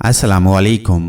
अस्सलाम वालेकुम।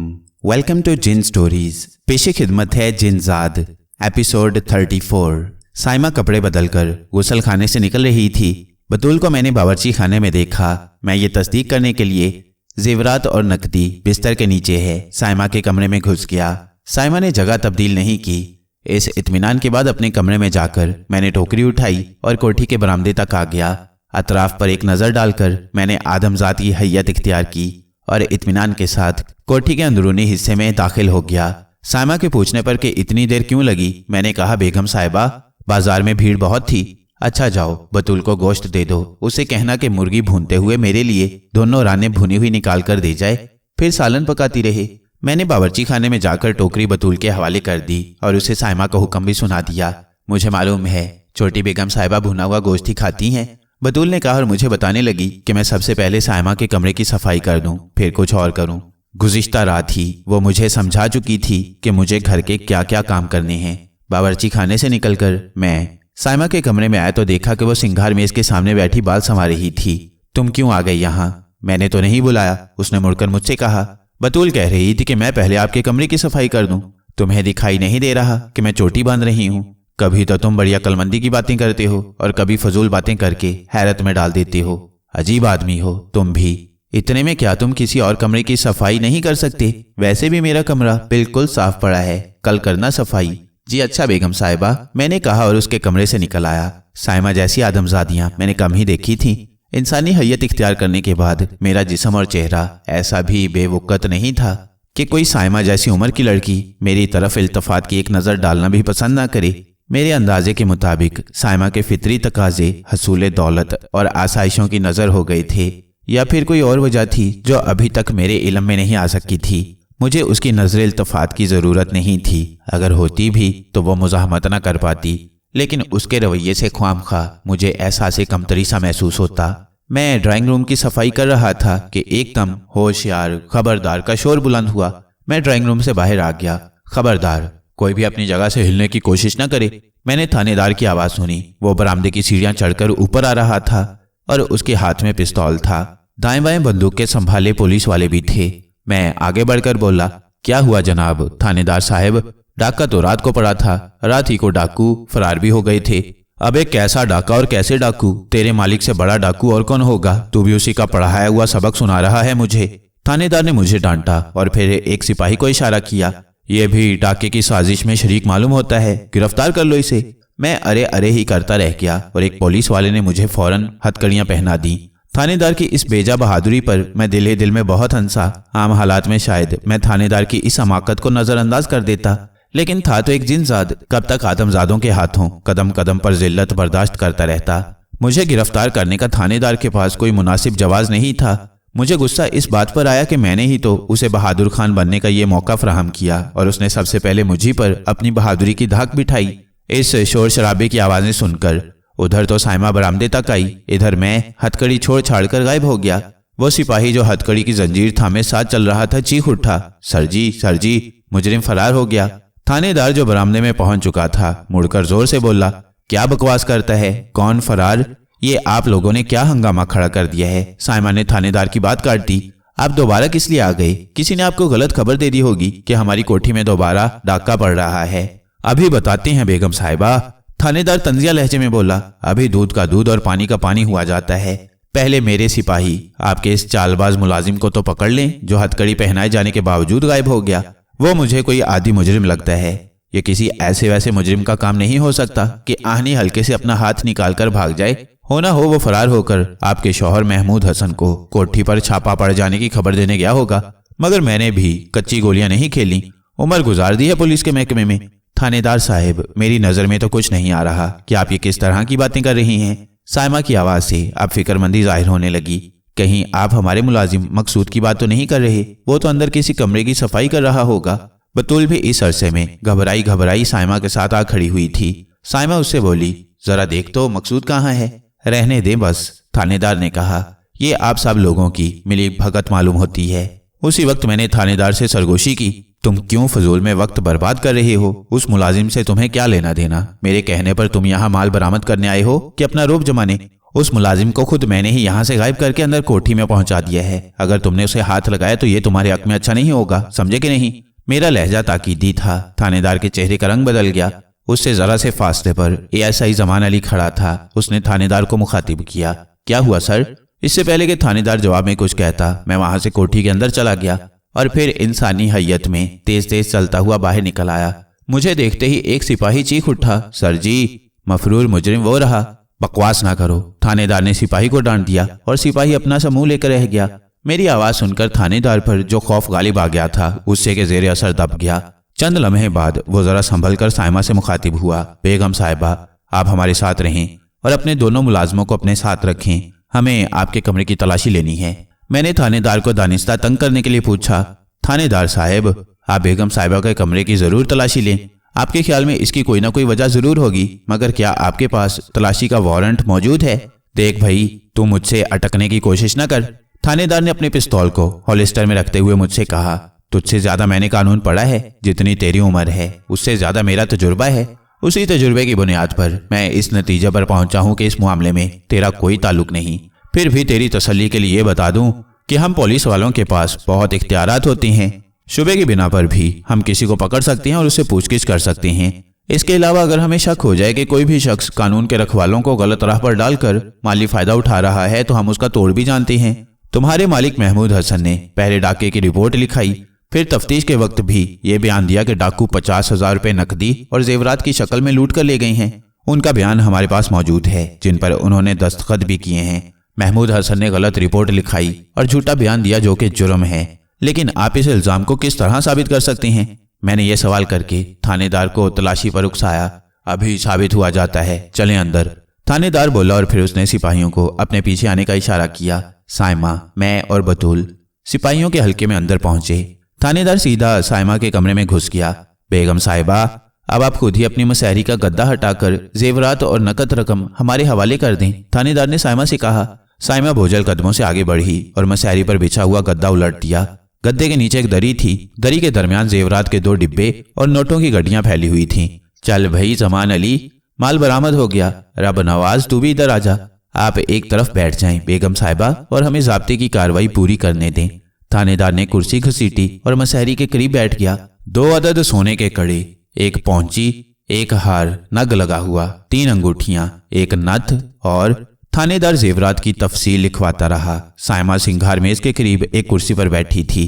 Welcome to jinn stories. पेश खिदमत है जिनजाद। एपिसोड 34। साइमा कपड़े बदलकर गुसल खाने से निकल रही थी। बतूल को मैंने बावर्ची खाने में देखा। मैं ये तस्दीक करने के लिए जेवरात और नकदी बिस्तर के नीचे है साइमा के कमरे में घुस गया। साइमा ने जगह तब्दील नहीं की। इस इत्मीनान के बाद अपने कमरे में जाकर मैंने टोकरी उठाई और कोठी के बरामदे तक आ गया। अतराफ पर एक नज़र डालकर मैंने आदमजात की हैयत इख्तियार की और इत्मीनान के साथ कोठी के अंदरूनी हिस्से में दाखिल हो गया। साइमा के पूछने पर कि इतनी देर क्यों लगी, मैंने कहा बेगम साहिबा बाजार में भीड़ बहुत थी। अच्छा जाओ बतूल को गोश्त दे दो, उसे कहना कि मुर्गी भूनते हुए मेरे लिए दोनों रानें भुनी हुई निकाल कर दे जाए, फिर सालन पकाती रहे। मैंने बावर्ची खाने में जाकर टोकरी बतूल के हवाले कर दी और उसे साइमा का हुक्म भी सुना दिया। मुझे मालूम है छोटी बेगम साहिबा भुना हुआ गोश्त ही खाती हैं, बतूल ने कहा और मुझे बताने लगी कि मैं सबसे पहले साइमा के कमरे की सफाई कर दूं, फिर कुछ और करूं। गुज़िश्ता रात ही वो मुझे समझा चुकी थी कि मुझे घर के क्या क्या काम करने हैं। बावर्ची खाने से निकलकर मैं साइमा के कमरे में आया तो देखा कि वो सिंगार मेज के सामने बैठी बाल संवार रही थी। तुम क्यों आ गई यहाँ? मैंने तो नहीं बुलाया, उसने मुड़कर मुझसे कहा। बतूल कह रही थी कि मैं पहले आपके कमरे की सफाई कर दूं। तुम्हें दिखाई नहीं दे रहा कि मैं चोटी बांध रही हूँ? कभी तो तुम बड़ी अक्लमंदी की बातें करते हो और कभी फजूल बातें करके हैरत में डाल देते हो। अजीब आदमी हो तुम भी। इतने में क्या तुम किसी और कमरे की सफाई नहीं कर सकते? वैसे भी मेरा कमरा बिल्कुल साफ पड़ा है, कल करना सफाई। जी अच्छा बेगम साहिबा, मैंने कहा और उसके कमरे से निकल आया। साइमा जैसी आदमजादियां मैंने कम ही देखी थी। इंसानी हैयत इख्तियार करने के बाद मेरा जिस्म और चेहरा ऐसा भी बेवकत नहीं था कि कोई साइमा जैसी उम्र की लड़की मेरी तरफ इल्तफात की एक नज़र डालना भी पसंद ना करे। मेरे अंदाजे के मुताबिक साइमा के फितरी तकाजे हसूल दौलत और आसाइशों की नज़र हो गए थे, या फिर कोई और वजह थी जो अभी तक मेरे इल्म में नहीं आ सकी थी। मुझे उसकी नज़र इल्तफात की ज़रूरत नहीं थी, अगर होती भी तो वो मुज़ाहमत न कर पाती, लेकिन उसके रवैये से ख्वामखा मुझे एहसास कमतरी सा महसूस होता। मैं ड्राइंग रूम की सफाई कर रहा था कि एकदम होशियार खबरदार का शोर बुलंद हुआ। मैं ड्राइंग रूम से बाहर आ गया। खबरदार, कोई भी अपनी जगह से हिलने की कोशिश न करे। मैंने थानेदार की आवाज़ सुनी। वो बरामदे की सीढ़ियां चढ़कर ऊपर आ रहा था और उसके हाथ में पिस्तौल था। दाएं बाएं बंदूक के संभाले पुलिस वाले भी थे। मैं आगे बढ़कर बोला, क्या हुआ जनाब थानेदार साहब? डाका तो रात को पड़ा था, रात ही को डाकू फरार भी हो गए थे। अबे कैसा डाका और कैसे डाकू? तेरे मालिक से बड़ा डाकू और कौन होगा? तू भी उसी का पढ़ाया हुआ सबक सुना रहा है मुझे। थानेदार ने मुझे डांटा और फिर एक सिपाही को इशारा किया। ये भी डाके की साजिश में शरीक मालूम होता है, गिरफ्तार कर लो इसे। मैं अरे अरे ही करता रह गया और एक पुलिस वाले ने मुझे फौरन हथकड़ियां पहना दी। थानेदार की इस बेजा बहादुरी पर मैं दिल में बहुत हंसा। आम हालात में शायद मैं थानेदार की इस हमाकत को नजरअंदाज कर देता, लेकिन था तो एक जिनजाद, कब तक आदमजादों के हाथों कदम कदम पर जिल्लत बर्दाश्त करता रहता। मुझे गिरफ्तार करने का थानेदार के पास कोई मुनासिब जवाब नहीं था। मुझे गुस्सा इस बात पर आया कि मैंने ही तो उसे बहादुर खान बनने का ये मौका फराहम किया और उसने सबसे पहले मुझी पर अपनी बहादुरी की धाक बिठाई। इस शोर शराबे की आवाज़ें सुनकर उधर तो साइमा बरामदे तक आई, इधर मैं हथकड़ी छोड़ छाड़ कर गायब हो गया। वो सिपाही जो हथकड़ी की जंजीर थामे साथ चल रहा था चीख उठा, सर जी मुजरिम फरार हो गया। थानेदार जो बरामदे में पहुंच चुका था मुड़कर जोर से बोला, क्या बकवास करता है? कौन फरार? ये आप लोगों ने क्या हंगामा खड़ा कर दिया है? साइमा ने थानेदार की बात काट दी। आप दोबारा किस लिए आ गए? किसी ने आपको गलत खबर दे दी होगी कि हमारी कोठी में दोबारा डाका पड़ रहा है। अभी बताते हैं बेगम साहिबा, थानेदार तंजिया लहजे में बोला। अभी दूध का दूध और पानी का पानी हुआ जाता है। पहले मेरे सिपाही आपके इस चालबाज मुलाजिम को तो पकड़ लें जो हथकड़ी पहनाए जाने के बावजूद गायब हो गया। वो मुझे कोई आदि मुजरिम लगता है। ये किसी ऐसे वैसे मुजरिम का काम नहीं हो सकता कि आहनी हल्के से अपना हाथ निकाल कर भाग जाए। होना हो वो फरार होकर आपके शौहर महमूद हसन को कोठी पर छापा पड़ जाने की खबर देने गया होगा। मगर मैंने भी कच्ची गोलियां नहीं खेली, उम्र गुजार दी है पुलिस के महकमे में। थानेदार साहब, मेरी नजर में तो कुछ नहीं आ रहा कि आप ये किस तरह की बातें कर रही हैं। साइमा की आवाज से अब फिक्रमंदी जाहिर होने लगी। कहीं आप हमारे मुलाजिम मकसूद की बात तो नहीं कर रहे? वो तो अंदर किसी कमरे की सफाई कर रहा होगा। बतूल भी इस अरसे में घबराई साइमा के साथ आ खड़ी हुई थी। साइमा उससे बोली, जरा देख तो मकसूद कहाँ है? रहने दे बस, थानेदार ने कहा। ये आप सब लोगों की मिली भगत मालूम होती है। उसी वक्त मैंने थानेदार से सरगोशी की, तुम क्यों फजूल में वक्त बर्बाद कर रहे हो? उस मुलाजिम से तुम्हें क्या लेना देना? मेरे कहने पर तुम यहाँ माल बरामद करने आए हो कि अपना रोब जमाने? उस मुलाजिम को खुद मैंने ही यहाँ से गायब करके अंदर कोठी में पहुंचा दिया है। अगर तुमने उसे हाथ लगाया तो ये तुम्हारे हक में अच्छा नहीं होगा, समझे कि नहीं? मेरा लहजा ताकीदी था। थानेदार के चेहरे का रंग बदल गया। उससे जरा से फासले पर एएसआई जमान अली खड़ा था। उसने थानेदार को मुखातिब किया, क्या हुआ सर? इससे पहले कि थानेदार जवाब में कुछ कहता, मैं वहां से कोठी के अंदर चला गया और फिर इंसानी हैयत में तेज तेज चलता हुआ बाहर निकल आया। मुझे देखते ही एक सिपाही चीख उठा, सर जी, मफरूर मुजरिम वो रहा। बकवास ना करो, थानेदार ने सिपाही को डांट दिया और सिपाही अपना सा मुंह लेकर रह गया। मेरी आवाज सुनकर थानेदार पर जो खौफ गालिब आ गया था उससे के जेरे असर दब गया। चंद लम्हे बाद वो जरा संभल कर साइमा से मुखातिब हुआ, बेगम साहिबा, आप हमारे साथ रहें और अपने दोनों मुलाजमों को अपने साथ रखें। हमें आपके कमरे की तलाशी लेनी है। मैंने थानेदार को दानिस्ता तंग करने के लिए पूछा, थानेदार साहब, आप बेगम साहिबा के कमरे की जरूर तलाशी लें। आपके ख्याल में इसकी कोई ना कोई वजह जरूर होगी, मगर क्या आपके पास तलाशी का वारंट मौजूद है? देख भाई, तू मुझसे अटकने की कोशिश न कर। थानेदार ने अपने पिस्तौल को हॉलिस्टर में रखते हुए मुझसे कहा, तुझसे ज्यादा मैंने कानून पढ़ा है। जितनी तेरी उम्र है उससे ज्यादा मेरा तजुर्बा है। उसी तजुर्बे की बुनियाद पर मैं इस नतीजे पर पहुंचा हूं कि इस मामले में तेरा कोई ताल्लुक नहीं। फिर भी तेरी तसल्ली के लिए बता दूं कि हम पुलिस वालों के पास बहुत इख्तियारात होते हैं। शुबे की बिना पर भी हम किसी को पकड़ सकते हैं और उससे पूछगिछ कर सकते हैं। इसके अलावा अगर हमें शक हो जाए कि कोई भी शख्स कानून के रखवालों को गलत राह पर डालकर माली फायदा उठा रहा है तो हम उसका तोड़ भी जानते हैं। तुम्हारे मालिक महमूद हसन ने पहले डाके की रिपोर्ट लिखाई, फिर तफ्तीश के वक्त भी ये बयान दिया कि डाकू 50,000 रुपए नकदी और जेवरात की शक्ल में लूट कर ले गए हैं। उनका बयान हमारे पास मौजूद है, जिन पर उन्होंने दस्तखत भी किए हैं। महमूद हसन ने गलत रिपोर्ट लिखाई और झूठा बयान दिया जो कि जुर्म है, लेकिन आप इस इल्जाम को किस तरह साबित कर सकते हैं? मैंने ये सवाल करके थानेदार को तलाशी पर उकसाया। अभी साबित हुआ जाता है, चलें अंदर, थानेदार बोला और फिर उसने सिपाहियों को अपने पीछे आने का इशारा किया। साइमा, मैं और बतूल सिपाहियों के हल्के में अंदर पहुंचे। थानेदार सीधा साइमा के कमरे में घुस गया। बेगम साहिबा, अब आप खुद ही अपनी मसहरी का गद्दा हटाकर जेवरात और नकद रकम हमारे हवाले कर दें, थानेदार ने साइमा से कहा। साइमा बोझल कदमों से आगे बढ़ी और मसहरी पर बिछा हुआ गद्दा उलट दिया। गद्दे के नीचे एक दरी थी। दरी के दरमियान जेवरात के 2 डिब्बे और नोटों की गड्डियां फैली हुई थीं। चल भाई जमान अली, माल बरामद हो गया। रब नवाज, तू भी इधर आजा। आप एक तरफ बैठ जाएं बेगम साहिबा और हमें ज़ाब्ते की कार्रवाई पूरी करने दें। थानेदार ने कुर्सी घसीटी और मसहरी के करीब बैठ गया। 2 अदद सोने के कड़े, 1 पौंची, 1 हार नग लगा हुआ, 3 अंगूठियां, 1 नथ और थानेदार जेवरात की तफसील लिखवाता रहा। साइमा सिंघार मेज के करीब एक कुर्सी पर बैठी थी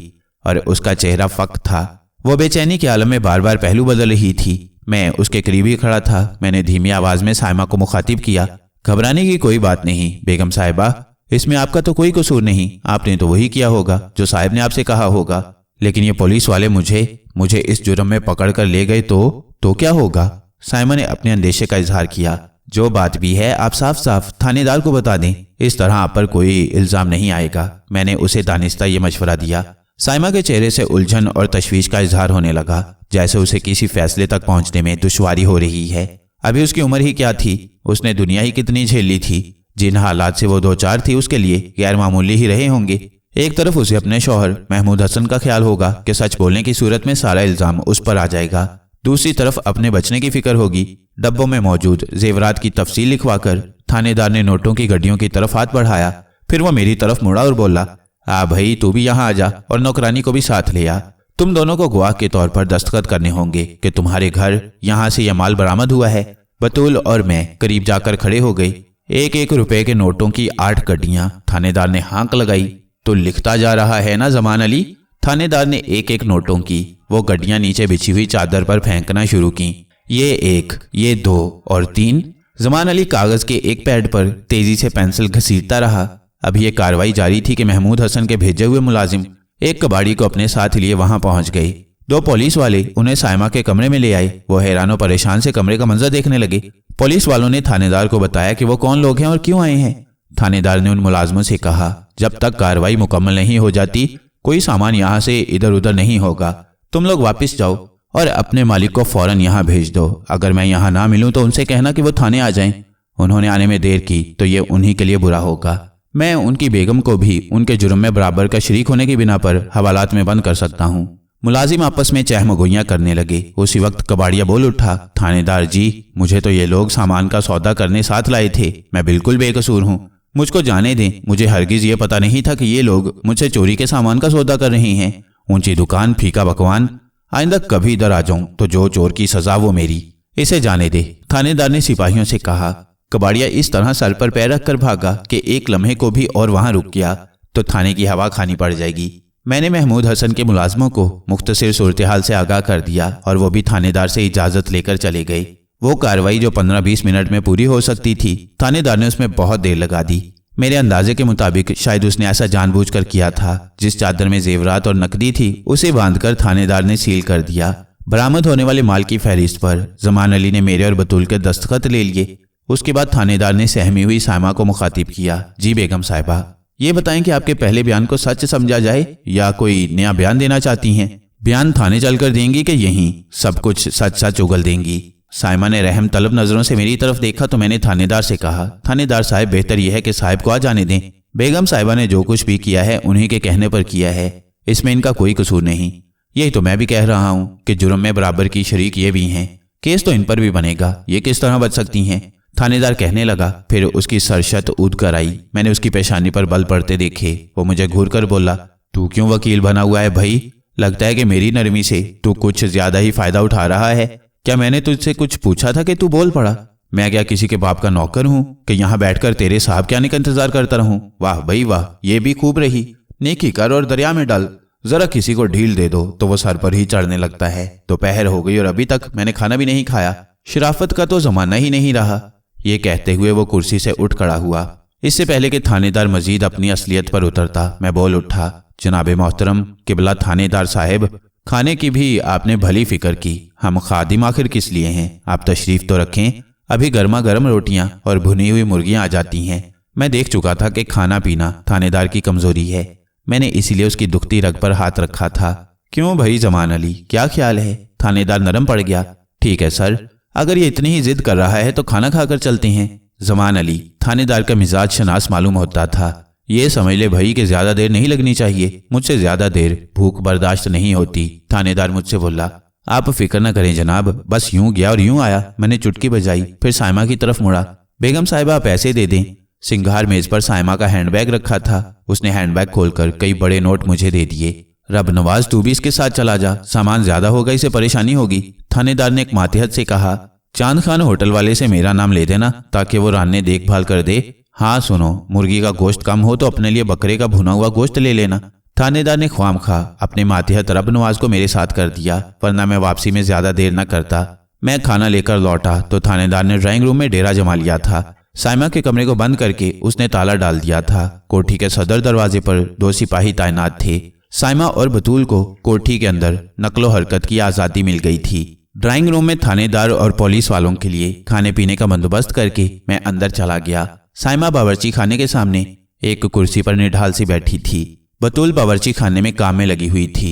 और उसका चेहरा फक था। वो बेचैनी के आलम में बार बार पहलू बदल रही थी। मैं उसके करीब ही खड़ा था। मैंने धीमी आवाज में साइमा को मुखातिब किया, घबराने की कोई बात नहीं बेगम साहिबा, इसमें आपका तो कोई कसूर नहीं। आपने तो वही किया होगा जो साहब ने आपसे कहा होगा, लेकिन ये पुलिस वाले मुझे इस जुर्म में पकड़ कर ले गए तो क्या होगा? साइमा ने अपने अंदेशे का इजहार किया। जो बात भी है आप साफ साफ थानेदार को बता दें, इस तरह आप पर कोई इल्जाम नहीं आएगा। मैंने उसे दानिस्ता ये मशवरा दिया। साइमा के चेहरे से उलझन और तशवीश का इजहार होने लगा, जैसे उसे किसी फैसले तक पहुंचने में दुश्वारी हो रही है। अभी उसकी उम्र ही क्या थी, उसने दुनिया ही कितनी झेल ली थी। जिन हालात से वो 2-4 थी उसके लिए गैर मामूली ही रहे होंगे। एक तरफ उसे अपने शौहर महमूद हसन का ख्याल होगा कि सच बोलने की सूरत में सारा इल्जाम उस पर आ जाएगा, दूसरी तरफ अपने बचने की फिक्र होगी। डब्बों में मौजूद जेवरात की तफसील लिखवाकर थानेदार ने नोटों की गड्डियों की तरफ हाथ बढ़ाया। फिर वो मेरी तरफ मुड़ा और बोला, भाई तू भी यहाँ आ जा और नौकरानी को भी साथ ले आ। तुम दोनों को गवाह के तौर पर दस्तखत करने होंगे कि तुम्हारे घर यहाँ से यह माल बरामद हुआ है। बतूल और मैं करीब जाकर खड़े हो गए। 1-1 रुपए के नोटों की 8 गड्डियां। थानेदार ने हाँक लगाई। तो लिखता जा रहा है ना जमान अली? थानेदार ने 1-1 नोटों की वो गड्डियां नीचे बिछी हुई चादर पर फेंकना शुरू की। ये 1, ये 2 और 3। जमान अली कागज के एक पैड पर तेजी से पेंसिल घसीटता रहा। अब ये कार्रवाई जारी थी कि महमूद हसन के भेजे हुए मुलाजिम एक कबाड़ी को अपने साथ लिए वहां पहुंच गए। 2 पुलिस वाले उन्हें साइमा के कमरे में ले आए। वो हैरान परेशान से कमरे का मंजर देखने लगे। पुलिस वालों ने थानेदार को बताया कि वो कौन लोग हैं और क्यों आए हैं। थानेदार ने उन मुलाजमों से कहा, जब तक कार्रवाई मुकम्मल नहीं हो जाती कोई सामान यहाँ से इधर उधर नहीं होगा। तुम लोग वापस जाओ और अपने मालिक को फौरन यहाँ भेज दो। अगर मैं यहाँ ना मिलूं तो उनसे कहना कि वो थाने आ जाएं। उन्होंने आने में देर की तो ये उन्हीं के लिए बुरा होगा। मैं उनकी बेगम को भी उनके जुर्म में बराबर का शरीक होने की बिना पर हवालात में बंद कर सकता हूँ। मुलाजिम आपस में चहमगोइयां करने लगे। उसी वक्त कबाड़िया बोल उठा, थानेदार जी, मुझे तो ये लोग सामान का सौदा करने साथ लाए थे, मैं बिल्कुल बेकसूर हूँ, मुझको जाने दें। मुझे हरगिज ये पता नहीं था कि ये लोग मुझसे चोरी के सामान का सौदा कर रहे हैं। ऊंची दुकान, फीका पकवान, आइंदा कभी इधर आ जाऊं तो जो चोर की सजा वो मेरी, इसे जाने दे। थानेदार ने सिपाहियों से कहा। कबाड़िया इस तरह सर पर पैर रखकर भागा कि एक लम्हे को भी और वहां रुक गया तो थाने की हवा खानी पड़ जाएगी। मैंने महमूद हसन के मुलाजमों को मुख्तसर सूरत हाल से आगाह कर दिया और वो भी थानेदार से इजाजत लेकर चले गए। वो कार्रवाई जो 15-20 मिनट में पूरी हो सकती थी, थानेदार ने उसमें बहुत देर लगा दी। मेरे अंदाजे के मुताबिक शायद उसने ऐसा जानबूझकर किया था। जिस चादर में जेवरात और नकदी थी उसे बांधकर थानेदार ने सील कर दिया। बरामद होने वाले माल की फहरिस्त पर जमान अली ने मेरे और बतूल के दस्तखत ले लिए। उसके बाद थानेदार ने सहमी हुई साइमा को मुखातिब किया। जी बेगम साहिबा, ये बताएं कि आपके पहले बयान को सच समझा जाए या कोई नया बयान देना चाहती हैं? बयान थाने चलकर देंगी कि यहीं सब कुछ सच सच उगल देंगी? साइमा ने रहम तलब नजरों से मेरी तरफ देखा तो मैंने थानेदार से कहा, थानेदार साहब, बेहतर यह है कि साहब को आ जाने दें। बेगम साहिबा ने जो कुछ भी किया है उन्हीं के कहने पर किया है, इसमें इनका कोई कसूर नहीं। यही तो मैं भी कह रहा हूं कि जुर्म में बराबर की शरीक ये भी हैं, केस तो इन पर भी बनेगा, ये किस तरह बच सकती हैं? थानेदार कहने लगा। फिर उसकी सरशत ऊद कर आई। मैंने उसकी पेशानी पर बल पड़ते देखे। वो मुझे घूर कर बोला, तू क्यों वकील बना हुआ है भाई? लगता है कि मेरी नरमी से तू कुछ ज्यादा ही फायदा उठा रहा है। क्या मैंने तुझसे कुछ पूछा था कि तू बोल पड़ा? मैं क्या किसी के बाप का नौकर हूं कि यहाँ बैठकर तेरे साहब के आने का इंतजार करता रहूं? वाह भाई वाह, ये भी खूब रही। नेकी कर और दरिया में डाल, जरा किसी को ढील दे दो तो वो सर पर ही चढ़ने लगता है। दोपहर हो गई और अभी तक मैंने खाना भी नहीं खाया। शराफत का तो जमाना ही नहीं रहा। ये कहते हुए वो कुर्सी से उठ खड़ा हुआ। इससे पहले कि थानेदार मजीद अपनी असलियत पर उतरता, मैं बोल उठा, जनाबे मोहतरम किबला थानेदार साहब, खाने की भी आपने भली फिक्र की। हम खादिम आखिर किस लिए हैं? आप तशरीफ तो रखें, अभी गर्मा गर्म रोटियां और भुनी हुई मुर्गियां आ जाती हैं। मैं देख चुका था कि खाना पीना थानेदार की कमजोरी है। मैंने इसीलिए उसकी दुखती रग पर हाथ रखा था। क्यों भाई जमान अली, क्या ख्याल है? थानेदार नरम पड़ गया। ठीक है सर, अगर ये इतनी ही जिद कर रहा है तो खाना खाकर चलते हैं। जमान अली, थानेदार का मिजाज शनास मालूम होता था। ये समझ ले भाई कि ज्यादा देर नहीं लगनी चाहिए, मुझसे ज्यादा देर भूख बर्दाश्त नहीं होती। थानेदार मुझसे बोला, आप फिक्र न करें जनाब, बस यूं गया और यूं आया। मैंने चुटकी बजाई, फिर साइमा की तरफ मुड़ा। बेगम साहिबा, पैसे दे दें। सिंगार मेज पर साइमा का हैंडबैग रखा था। उसने हैंडबैग खोलकर कई बड़े नोट मुझे दे दिए। रब नवाज, तू भी इसके साथ चला जा, सामान ज्यादा होगा, इसे परेशानी होगी। थानेदार ने एक मातिहत से कहा, चांद खान होटल वाले से मेरा नाम ले देना ताकि वो रान्ने देखभाल कर दे। हाँ सुनो, मुर्गी का गोश्त कम हो तो अपने लिए बकरे का भुना हुआ गोश्त ले लेना। थानेदार ने ख्वामखा अपने मातिहत रब नवाज को मेरे साथ कर दिया, वरना मैं वापसी में ज्यादा देर न करता। मैं खाना लेकर लौटा तो थानेदार ने ड्राइंग रूम में डेरा जमा लिया था। साइमा के कमरे को बंद करके उसने ताला डाल दिया था। कोठी के सदर दरवाजे पर 2 सिपाही तैनात थे। साइमा और बतूल को कोठी के अंदर नकलो हरकत की आज़ादी मिल गई थी। ड्राइंग रूम में थानेदार और पुलिस वालों के लिए खाने पीने का बंदोबस्त करके मैं अंदर चला गया। साइमा बावर्ची खाने के सामने एक कुर्सी पर निढाल सी बैठी थी। बतूल बावर्ची खाने में काम में लगी हुई थी।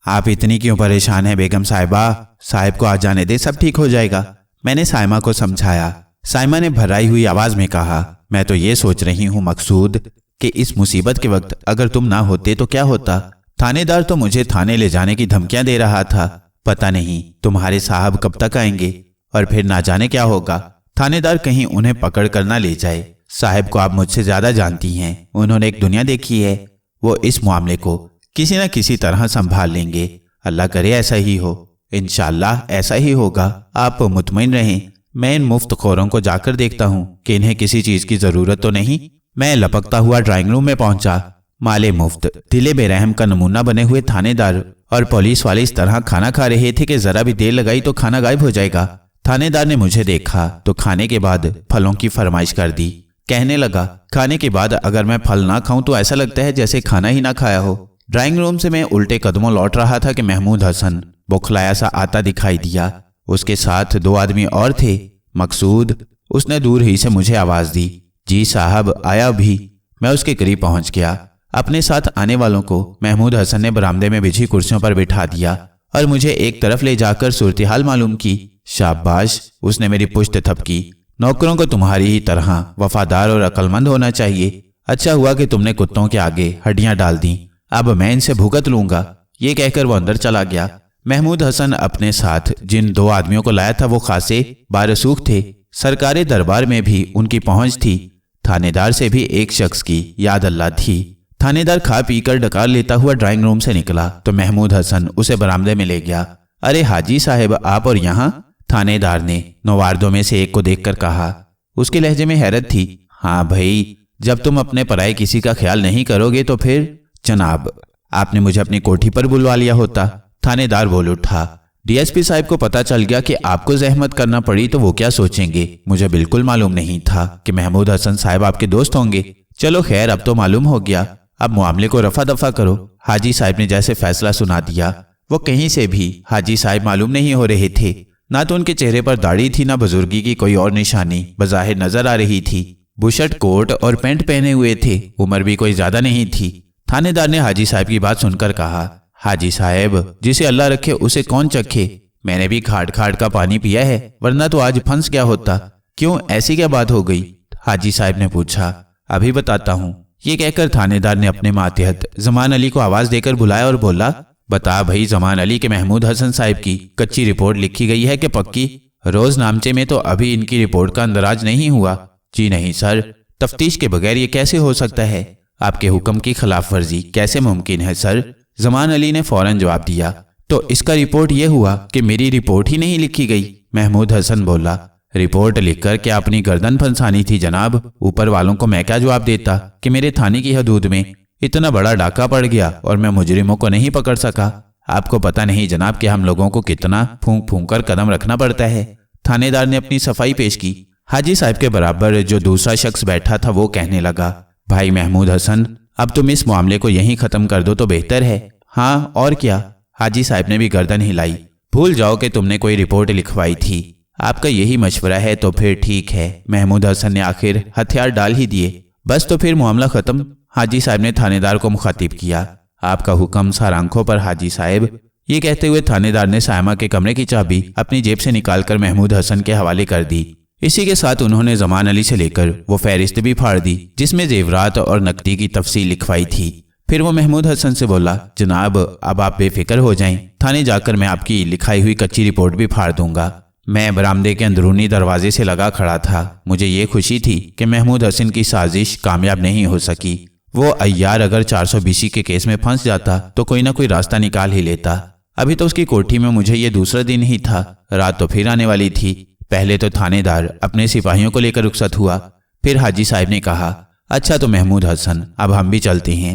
आप इतनी क्यों परेशान हैं बेगम साहिबा? साहिब को आ जाने दे, सब ठीक हो जाएगा। मैंने साइमा को समझाया। साइमा ने भराई हुई आवाज में कहा, मैं तो ये सोच रही हूँ मकसूद कि इस मुसीबत के वक्त अगर तुम ना होते तो क्या होता। थानेदार तो मुझे थाने ले जाने की धमकियां दे रहा था। पता नहीं तुम्हारे साहब कब तक आएंगे और फिर ना जाने क्या होगा। थानेदार कहीं उन्हें पकड़ कर ना ले जाए। साहब को आप मुझसे ज्यादा जानती हैं, उन्होंने एक दुनिया देखी है। वो इस मामले को किसी न किसी तरह संभाल लेंगे। अल्लाह करे ऐसा ही हो। इंशाअल्लाह ऐसा ही होगा, आप मुतमईन रहें। मैं इन मुफ्तखोरों को जाकर देखता हूँ कि इन्हें किसी चीज की जरूरत तो नहीं। मैं लपकता हुआ ड्राइंग रूम में पहुंचा। माले मुफ्त दिले बेरहम का नमूना बने हुए थानेदार और पुलिस वाले इस तरह खाना खा रहे थे कि जरा भी देर लगाई तो खाना गायब हो जाएगा। थानेदार ने मुझे देखा तो खाने के बाद फलों की फरमाइश कर दी। कहने लगा, खाने के बाद अगर मैं फल ना खाऊं तो ऐसा लगता है जैसे खाना ही ना खाया हो। ड्राइंग रूम से मैं उल्टे कदमों लौट रहा था कि महमूद हसन बौखलाया सा आता दिखाई दिया। उसके साथ 2 आदमी और थे। मकसूद, उसने दूर ही से मुझे आवाज दी। जी साहब, आया भी। मैं उसके करीब पहुंच गया। अपने साथ आने वालों को महमूद हसन ने बरामदे में बिछी कुर्सियों पर बिठा दिया और मुझे एक तरफ ले जाकर सूरत हाल मालूम की। शाबाश, उसने मेरी पुश्त थपकी। नौकरों को तुम्हारी ही तरह वफादार और अक्लमंद होना चाहिए। अच्छा हुआ कि तुमने कुत्तों के आगे हड्डियां डाल दी। अब मैं इनसे भुगत लूंगा। یہ کہہ کر وہ اندر چلا گیا۔ محمود حسن اپنے ساتھ جن 2 آدمیوں کو لایا تھا وہ خاصے بارسوخ تھے، سرکار دربار میں بھی ان کی پہنچ تھی۔ تھانے دار سے بھی ایک شخص کی یاد اللہ تھی۔ تھانے دار کھا پی کر ڈکار لیتا ہوا ڈرائنگ روم سے نکلا تو محمود حسن اسے برآمدے میں لے گیا۔ ارے حاجی صاحب، آپ اور یہاں؟ تھانے دار نے نواردوں میں سے ایک کو دیکھ کر کہا۔ اس کے لہجے میں حیرت تھی۔ ہاں بھائی، جب تم اپنے پرائے کسی کا خیال نہیں کرو گے تو پھر؟ جناب، آپ نے مجھے اپنی کوٹھی پر بلوا لیا ہوتا۔ تھانے دار بول اٹھا۔ ڈی ایس پی صاحب کو پتا چل گیا کہ آپ کو زحمت کرنا پڑی تو وہ کیا سوچیں گے؟ مجھے بالکل معلوم نہیں تھا کہ محمود حسن صاحب آپ کے دوست ہوں گے۔ چلو خیر، اب تو معلوم ہو گیا، اب معاملے کو رفع دفع کرو۔ حاجی صاحب نے جیسے فیصلہ سنا دیا۔ وہ کہیں سے بھی حاجی صاحب معلوم نہیں ہو رہے تھے، نہ تو ان کے چہرے پر داڑھی تھی، نہ بزرگی کی کوئی اور نشانی بظاہر نظر آ رہی تھی۔ بشرٹ کوٹ اور پینٹ پہنے ہوئے تھے، عمر بھی کوئی زیادہ نہیں تھی۔ تھانے دار نے حاجی صاحب کی بات سن کر کہا، حاجی صاحب، جسے اللہ رکھے اسے کون چکھے؟ میں نے بھی کھاٹ کھاٹ کا پانی پیا ہے، ورنہ تو آج پھنس گیا ہوتا۔ کیوں، ایسی کیا بات ہو گئی؟ حاجی صاحب نے پوچھا۔ ابھی بتاتا ہوں۔ یہ کہہ کر تھانے دار نے اپنے ماتحت زمان علی کو آواز دے کر بلایا اور بولا، بتا بھائی زمان علی کہ محمود حسن صاحب کی کچی رپورٹ لکھی گئی ہے کہ پکی؟ روز نامچے میں تو ابھی ان کی رپورٹ کا اندراج نہیں ہوا۔ جی نہیں سر، تفتیش کے بغیر یہ کیسے ہو سکتا ہے؟ آپ کے حکم کی خلاف ورزی کیسے ممکن ہے سر؟ زمان علی نے فوراً جواب دیا۔ تو اس کا رپورٹ یہ ہوا کہ میری رپورٹ ہی نہیں لکھی گئی؟ محمود حسن بولا۔ رپورٹ لکھ کر کیا اپنی گردن پھنسانی تھی جناب؟ اوپر والوں کو میں کیا جواب دیتا کہ میرے تھانے کی حدود میں اتنا بڑا ڈاکہ پڑ گیا اور میں مجرموں کو نہیں پکڑ سکا؟ آپ کو پتہ نہیں جناب کہ ہم لوگوں کو کتنا پھونک پھونک کر قدم رکھنا پڑتا ہے۔ تھانے دار نے اپنی صفائی پیش کی۔ حاجی صاحب کے برابر جو دوسرا شخص بیٹھا تھا وہ کہنے لگا، بھائی محمود حسن، اب تم اس معاملے کو یہیں ختم کر دو تو بہتر ہے۔ ہاں اور کیا؟ حاجی صاحب نے بھی گردن ہلائی۔ بھول جاؤ کہ تم نے کوئی رپورٹ لکھوائی تھی۔ آپ کا یہی مشورہ ہے تو پھر ٹھیک ہے۔ محمود حسن نے آخر ہتھیار ڈال ہی دیے۔ بس تو پھر معاملہ ختم؟ حاجی صاحب نے تھانے دار کو مخاطب کیا۔ آپ کا حکم سر آنکھوں پر حاجی صاحب۔ یہ کہتے ہوئے تھانے دار نے سائمہ کے کمرے کی چابی اپنی جیب سے نکال کر محمود حسن کے حوالے کر دی۔ اسی کے ساتھ انہوں نے زمان علی سے لے کر وہ فہرست بھی پھاڑ دی جس میں زیورات اور نقدی کی تفصیل لکھوائی تھی۔ پھر وہ محمود حسن سے بولا، جناب اب آپ بے فکر ہو جائیں، تھانے جا کر میں آپ کی لکھائی ہوئی کچی رپورٹ بھی پھاڑ دوں گا۔ میں برآمدے کے اندرونی دروازے سے لگا کھڑا تھا۔ مجھے یہ خوشی تھی کہ محمود حسن کی سازش کامیاب نہیں ہو سکی۔ وہ عیار اگر 420 کے کیس میں پھنس جاتا تو کوئی نہ کوئی راستہ نکال ہی لیتا۔ ابھی تو اس کی کوٹھی میں مجھے یہ دوسرا دن ہی تھا، رات تو پھر آنے والی تھی۔ پہلے تو تھانے دار اپنے سپاہیوں کو لے کر رخصت ہوا، پھر حاجی صاحب نے کہا، اچھا تو محمود حسن اب ہم بھی چلتے ہیں۔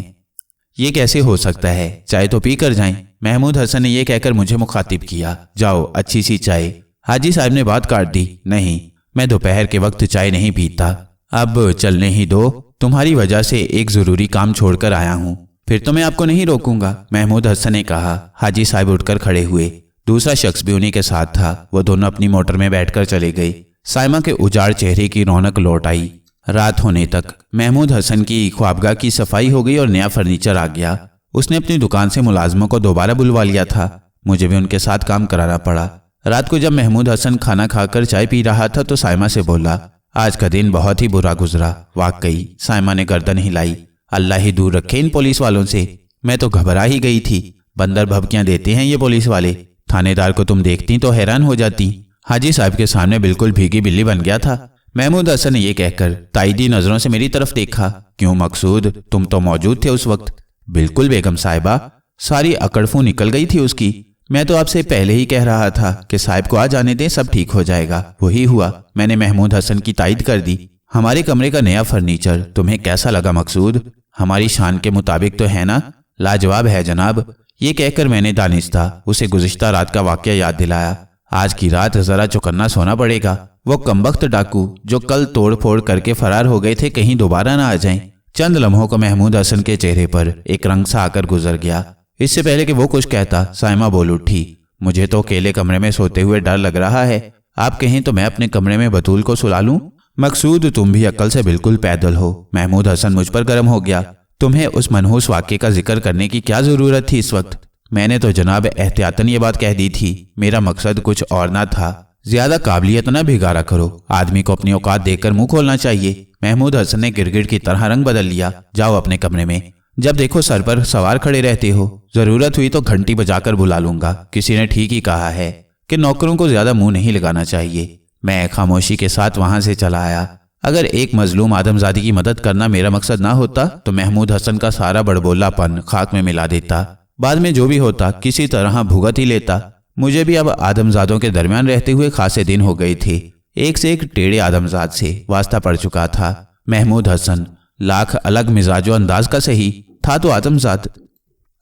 یہ کیسے ہو سکتا ہے؟ چائے تو پی کر جائیں۔ محمود حسن نے یہ کہہ کر مجھے مخاطب کیا، جاؤ اچھی سی چائے۔ حاجی صاحب نے بات کاٹ دی، نہیں میں دوپہر کے وقت چائے نہیں پیتا، اب چلنے ہی دو، تمہاری وجہ سے ایک ضروری کام چھوڑ کر آیا ہوں۔ پھر تو میں آپ کو نہیں روکوں گا، محمود حسن نے کہا۔ حاجی صاحب اٹھ کر کھڑے ہوئے۔ دوسرا شخص بھی انہی کے ساتھ تھا۔ وہ دونوں اپنی موٹر میں بیٹھ کر چلے گئے۔ سائمہ کے اجاڑ چہرے کی رونق لوٹ آئی۔ رات ہونے تک محمود حسن کی خوابگاہ کی صفائی ہو گئی اور نیا فرنیچر آ گیا۔ اس نے اپنی دکان سے ملازموں کو دوبارہ بلوا لیا تھا۔ مجھے بھی ان کے ساتھ کام کرانا پڑا۔ رات کو جب محمود حسن کھانا کھا کر چائے پی رہا تھا تو سائمہ سے بولا، آج کا دن بہت ہی برا گزرا۔ واقعی، سائمہ نے گردن ہلائی۔ اللہ ہی دور رکھے ان پولیس والوں سے، میں تو گھبرا ہی گئی تھی۔ بندر بھبکیاں دیتے ہیں یہ پولیس والے، تھانے دار کو تم دیکھتی تو حیران ہو جاتی۔ حاجی صاحب کے سامنے بالکل بھیگی بلی بن گیا تھا۔ محمود حسن نے یہ کہہ کر تائیدی نظروں سے میری طرف دیکھا۔ کیوں مقصود، تم تو موجود تھے اس وقت؟ بالکل بیگم صاحبہ، ساری اکڑفوں نکل گئی تھی اس کی۔ میں تو آپ سے پہلے ہی کہہ رہا تھا کہ صاحب کو آ جانے دیں، سب ٹھیک ہو جائے گا۔ وہی ہوا، میں نے محمود حسن کی تائید کر دی۔ ہمارے کمرے کا نیا فرنیچر تمہیں کیسا لگا مقصود؟ ہماری شان کے مطابق تو ہے نا؟ لاجواب ہے جناب۔ یہ کہہ کر میں نے دانستہ اسے گزشتہ رات کا واقعہ یاد دلایا۔ آج کی رات ذرا چوکنا سونا پڑے گا۔ وہ کمبخت ڈاکو جو کل توڑ پھوڑ کر کے فرار ہو گئے تھے کہیں دوبارہ نہ آ جائیں۔ چند لمحوں کو محمود حسن کے چہرے پر ایک رنگ سا آ کر گزر گیا۔ اس سے پہلے کہ وہ کچھ کہتا، سائمہ بول اٹھی، مجھے تو اکیلے کمرے میں سوتے ہوئے ڈر لگ رہا ہے۔ آپ کہیں تو میں اپنے کمرے میں بطول کو سلا لوں؟ مقصود تم بھی عقل سے بالکل پیدل ہو۔ محمود حسن مجھ پر گرم ہو گیا۔ تمہیں اس منحوس واقعے کا ذکر کرنے کی کیا ضرورت تھی اس وقت؟ میں نے تو جناب احتیاطاً یہ بات کہہ دی تھی، میرا مقصد کچھ اور نہ تھا۔ زیادہ قابلیت نہ بھگارا کرو، آدمی کو اپنی اوقات دیکھ کر منہ کھولنا چاہیے۔ محمود حسن نے گرگٹ کی طرح رنگ بدل لیا۔ جاؤ اپنے کمرے میں۔ जब देखो सर पर सवार खड़े रहते हो, जरूरत हुई तो घंटी बजाकर बुला लूंगा। किसी ने ठीक ही कहा है कि नौकरों को ज्यादा मुंह नहीं लगाना चाहिए। मैं खामोशी के साथ वहां से चला आया। अगर एक मजलूम आदमजादी की मदद करना मेरा मकसद ना होता तो महमूद हसन का सारा बड़बोलापन खाक में मिला देता। बाद में जो भी होता किसी तरह भुगत ही लेता। मुझे भी अब आदमजादों के दरमियान रहते हुए खासे दिन हो गए थे। एक से एक टेढ़े आदमजाद से वास्ता पड़ चुका था। महमूद हसन लाख अलग मिजाजो अंदाज का सही था तो आदमजाद।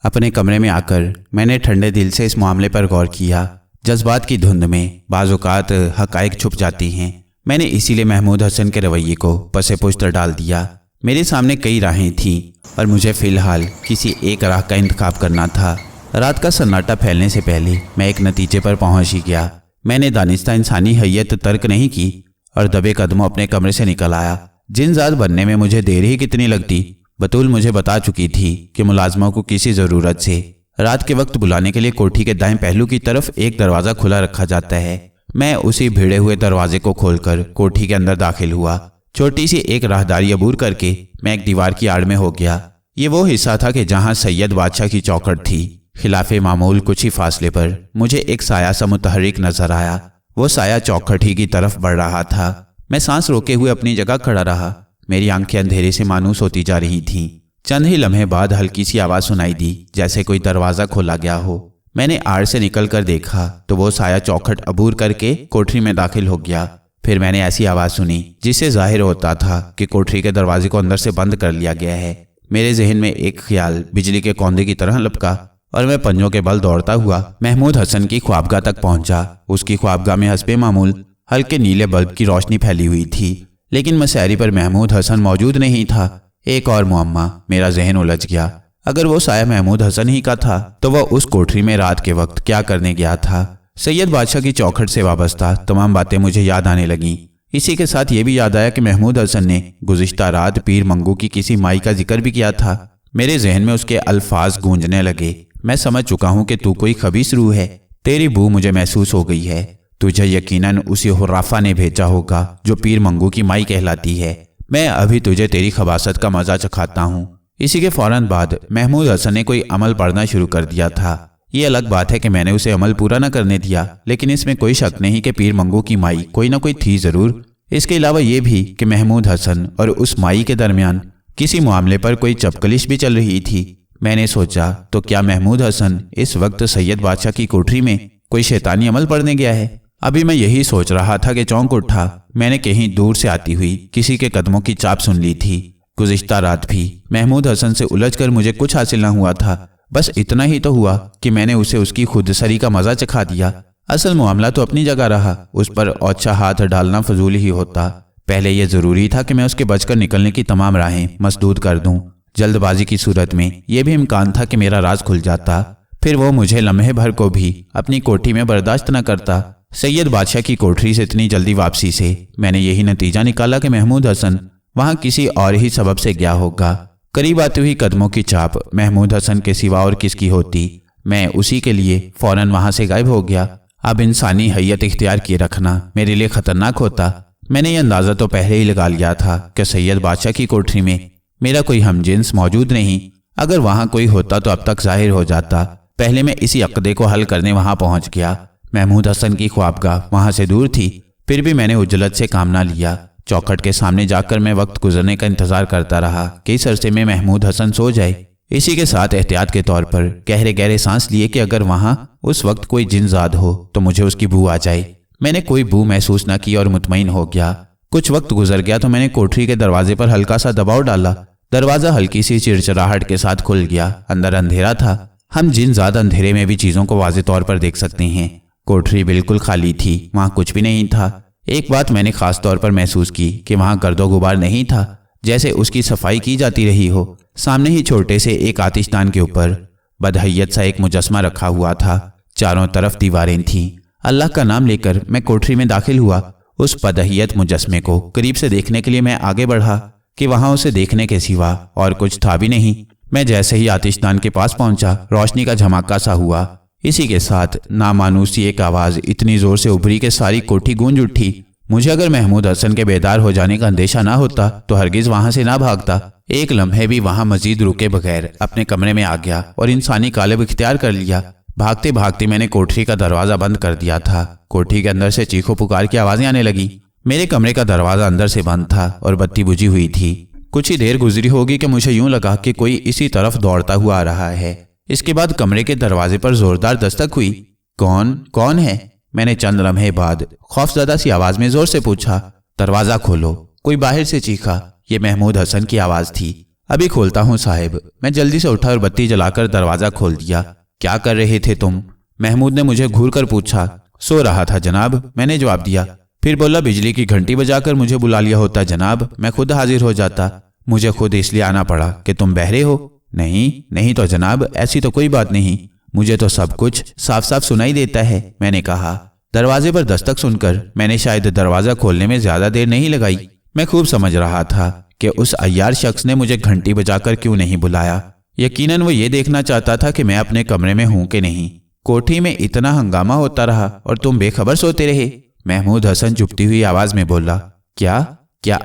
अपने कमरे में आकर मैंने ठंडे दिल से इस मामले पर गौर किया। जज्बात की धुंध में बाज़-औक़ात हक़ाइक़ छुप जाती हैं। मैंने इसीलिए महमूद हसन के रवैये को पसे पुश्त डाल दिया। मेरे सामने कई राहें थीं और मुझे फ़िलहाल किसी एक राह का इंतखाब करना था। रात का सन्नाटा फैलने से पहले मैं एक नतीजे पर पहुंच ही गया। मैंने दानिस्ता इंसानी हैयत तर्क नहीं की और दबे कदमों अपने कमरे से निकल आया। जिनजाद बनने में मुझे देर ही कितनी लगती। बतूल मुझे बता चुकी थी कि मुलाजमों को किसी ज़रूरत से रात के वक्त बुलाने के लिए कोठी के दाएं पहलू की तरफ एक दरवाज़ा खुला रखा जाता है। मैं उसी भिड़े हुए दरवाजे को खोलकर कोठी के अंदर दाखिल हुआ। छोटी सी एक राहदारी अबूर करके मैं एक दीवार की आड़ में हो गया। ये वो हिस्सा था कि जहां सैयद बादशाह की चौखट थी। खिलाफे मामूल कुछ ही फासले पर मुझे एक साया सा मुतहरिक नजर आया। वो साया चौखट ही की तरफ बढ़ रहा था। मैं सांस रोके हुए अपनी जगह खड़ा रहा। मेरी आंखें अंधेरे से मानूस होती जा रही थीं। चंद ही लम्हे बाद हल्की सी आवाज़ सुनाई दी, जैसे कोई दरवाज़ा खोला गया हो। मैंने आड़ से निकल कर देखा तो वो साया चौखट अबूर करके कोठरी में दाखिल हो गया। फिर मैंने ऐसी आवाज़ सुनी जिससे जाहिर होता था कि कोठरी के दरवाजे को अंदर से बंद कर लिया गया है। मेरे जहन में एक ख्याल बिजली के कौंधे की तरह लपका और मैं पंजों के बल दौड़ता हुआ महमूद हसन की ख्वाबगाह तक पहुंचा। उसकी ख्वाबगाह में हस्बे मामूल हल्के नीले बल्ब की रोशनी फैली हुई थी, लेकिन मसहरी पर महमूद हसन मौजूद नहीं था। एक और मुअम्मा, मेरा जहन उलझ गया। अगर वो साया महमूद हसन ही का था तो वह उस कोठरी में रात के वक्त क्या करने गया था। सैयद बादशाह की चौखट से वाबस्ता तमाम बातें मुझे याद आने लगीं। इसी के साथ ये भी याद आया कि महमूद हसन ने गुज़िश्ता रात पीर मंगू की किसी माई का जिक्र भी किया था। मेरे जहन में उसके अल्फाज गूंजने लगे। मैं समझ चुका हूं कि तू कोई खबीस रूह है। तेरी बू मुझे महसूस हो गई है। तुझे यकीनन उसी हुर्राफा ने भेजा होगा जो पीर मंगू की माई कहलाती है। मैं अभी तुझे तेरी खबासत का मजा चखाता हूँ। इसी के फौरन बाद महमूद हसन ने कोई अमल पढ़ना शुरू कर दिया था। ये अलग बात है कि मैंने उसे अमल पूरा न करने दिया, लेकिन इसमें कोई शक नहीं कि पीर मंगू की माई कोई ना कोई थी जरूर। इसके अलावा ये भी कि महमूद हसन और उस माई के दरमियान किसी मामले पर कोई चपकलिश भी चल रही थी। मैंने सोचा, तो क्या महमूद हसन इस वक्त सैयद बादशाह की कोठरी में कोई शैतानी अमल पढ़ने गया है? अभी मैं यही सोच रहा था कि चौंक उठा। मैंने कहीं दूर से आती हुई किसी के कदमों की चाप सुन ली थी। गुज़िश्ता रात भी महमूद हसन से उलझकर मुझे कुछ हासिल न हुआ था। बस इतना ही तो हुआ कि मैंने उसे उसकी खुदसरी का मजा चखा दिया। असल मामला तो अपनी जगह रहा। उस पर औच्छा हाथ डालना फजूल ही होता। पहले यह जरूरी था कि मैं उसके बचकर निकलने की तमाम राहें मसदूद कर दूं। जल्दबाजी की सूरत में यह भी इम्कान था कि मेरा राज खुल जाता। फिर वो मुझे लम्हे भर को भी अपनी कोठी में बर्दाश्त न करता। सैयद बादशाह की कोठरी से इतनी जल्दी वापसी से मैंने यही नतीजा निकाला कि महमूद हसन वहां किसी और ही सबब से गया होगा। करीब आती हुई कदमों की चाप महमूद हसन के सिवा और किसकी होती। मैं उसी के लिए फौरन वहां से गायब हो गया। अब इंसानी हैयत इख्तियार किए रखना मेरे लिए खतरनाक होता। मैंने ये अंदाज़ा तो पहले ही लगा लिया था कि सैयद बादशाह की कोठरी में मेरा कोई हमजिन्स मौजूद नहीं। अगर वहां कोई होता तो अब तक जाहिर हो जाता। पहले मैं इसी अक़दे को हल करने वहां पहुंच गया। महमूद हसन की ख्वाबगाह वहां से दूर थी, फिर भी मैंने उजलत से काम ना लिया। चौखट के सामने जाकर मैं वक्त गुजरने का इंतजार करता रहा कि इस अरसे में महमूद हसन सो जाए। इसी के साथ एहतियात के तौर पर गहरे गहरे सांस लिए कि अगर वहां उस वक्त कोई जिनजाद हो तो मुझे उसकी बू आ जाए। मैंने कोई बू महसूस न की और मुतमईन हो गया। कुछ वक्त गुजर गया तो मैंने कोठरी के दरवाजे पर हल्का सा दबाव डाला। दरवाजा हल्की सी चिड़चिड़ाहट के साथ खुल गया। अंदर अंधेरा था। हम जिनजाद अंधेरे में भी चीजों को वाज़े तौर पर देख सकते हैं। कोठरी बिल्कुल खाली थी, वहां कुछ भी नहीं था। एक बात मैंने खास तौर पर महसूस की कि वहां गर्दो गुबार नहीं था, जैसे उसकी सफाई की जाती रही हो। सामने ही छोटे से एक आतिशदान के ऊपर बदहैयत सा एक मुजस्मा रखा हुआ था। चारों तरफ दीवारें थीं। अल्लाह का नाम लेकर मैं कोठरी में दाखिल हुआ। उस बदहैयत मुजस्मे को करीब से देखने के लिए मैं आगे बढ़ा कि वहां उसे देखने के सिवा और कुछ था भी नहीं। मैं जैसे ही आतिशदान के पास पहुंचा, रोशनी का झमाका सा हुआ। इसी के साथ नामानूसी एक आवाज इतनी जोर से उभरी कि सारी कोठी गूंज उठी। मुझे अगर महमूद हसन के बेदार हो जाने का अंदेशा ना होता तो हरगिज वहां से ना भागता। एक लम्हे भी वहां मजीद रुके बगैर अपने कमरे में आ गया और इंसानी कालब इख्तियार कर लिया। भागते भागते मैंने कोठरी का दरवाजा बंद कर दिया था। कोठरी के अंदर से चीखों पुकार की आवाजें आने लगी। मेरे कमरे का दरवाजा अंदर से बंद था और बत्ती बुझी हुई थी। कुछ ही देर गुजरी होगी कि मुझे यूं लगा कि कोई इसी तरफ दौड़ता हुआ आ रहा है। इसके बाद कमरे के दरवाजे पर जोरदार दस्तक हुई। कौन है? मैंने चंद लम्हे बाद खौफजदा सी आवाज में जोर से पूछा। दरवाजा खोलो, कोई बाहर से चीखा। ये महमूद हसन की आवाज थी। अभी खोलता हूँ साहिब। मैं जल्दी से उठा और बत्ती जलाकर दरवाजा खोल दिया। क्या कर रहे थे तुम? महमूद ने मुझे घूर कर पूछा। सो रहा था जनाब, मैंने जवाब दिया। फिर बोला, बिजली की घंटी बजाकर मुझे बुला लिया होता जनाब, मैं खुद हाजिर हो जाता। मुझे खुद इसलिए आना पड़ा कि तुम बहरे हो। नहीं तो जनाब, ऐसी तो कोई बात नहीं, मुझे तो सब कुछ साफ साफ सुनाई देता है, मैंने कहा। दरवाजे पर दस्तक सुनकर मैंने शायद दरवाजा खोलने में ज्यादा देर नहीं लगाई। मैं खूब समझ रहा था कि उस अय्यार शख्स ने मुझे घंटी बजाकर क्यों नहीं बुलाया। यकीनन वो ये देखना चाहता था कि मैं अपने कमरे में हूं कि नहीं। कोठी में इतना हंगामा होता रहा और तुम बेखबर सोते रहे। महमूद हसन चुपती हुई आवाज में बोला। क्या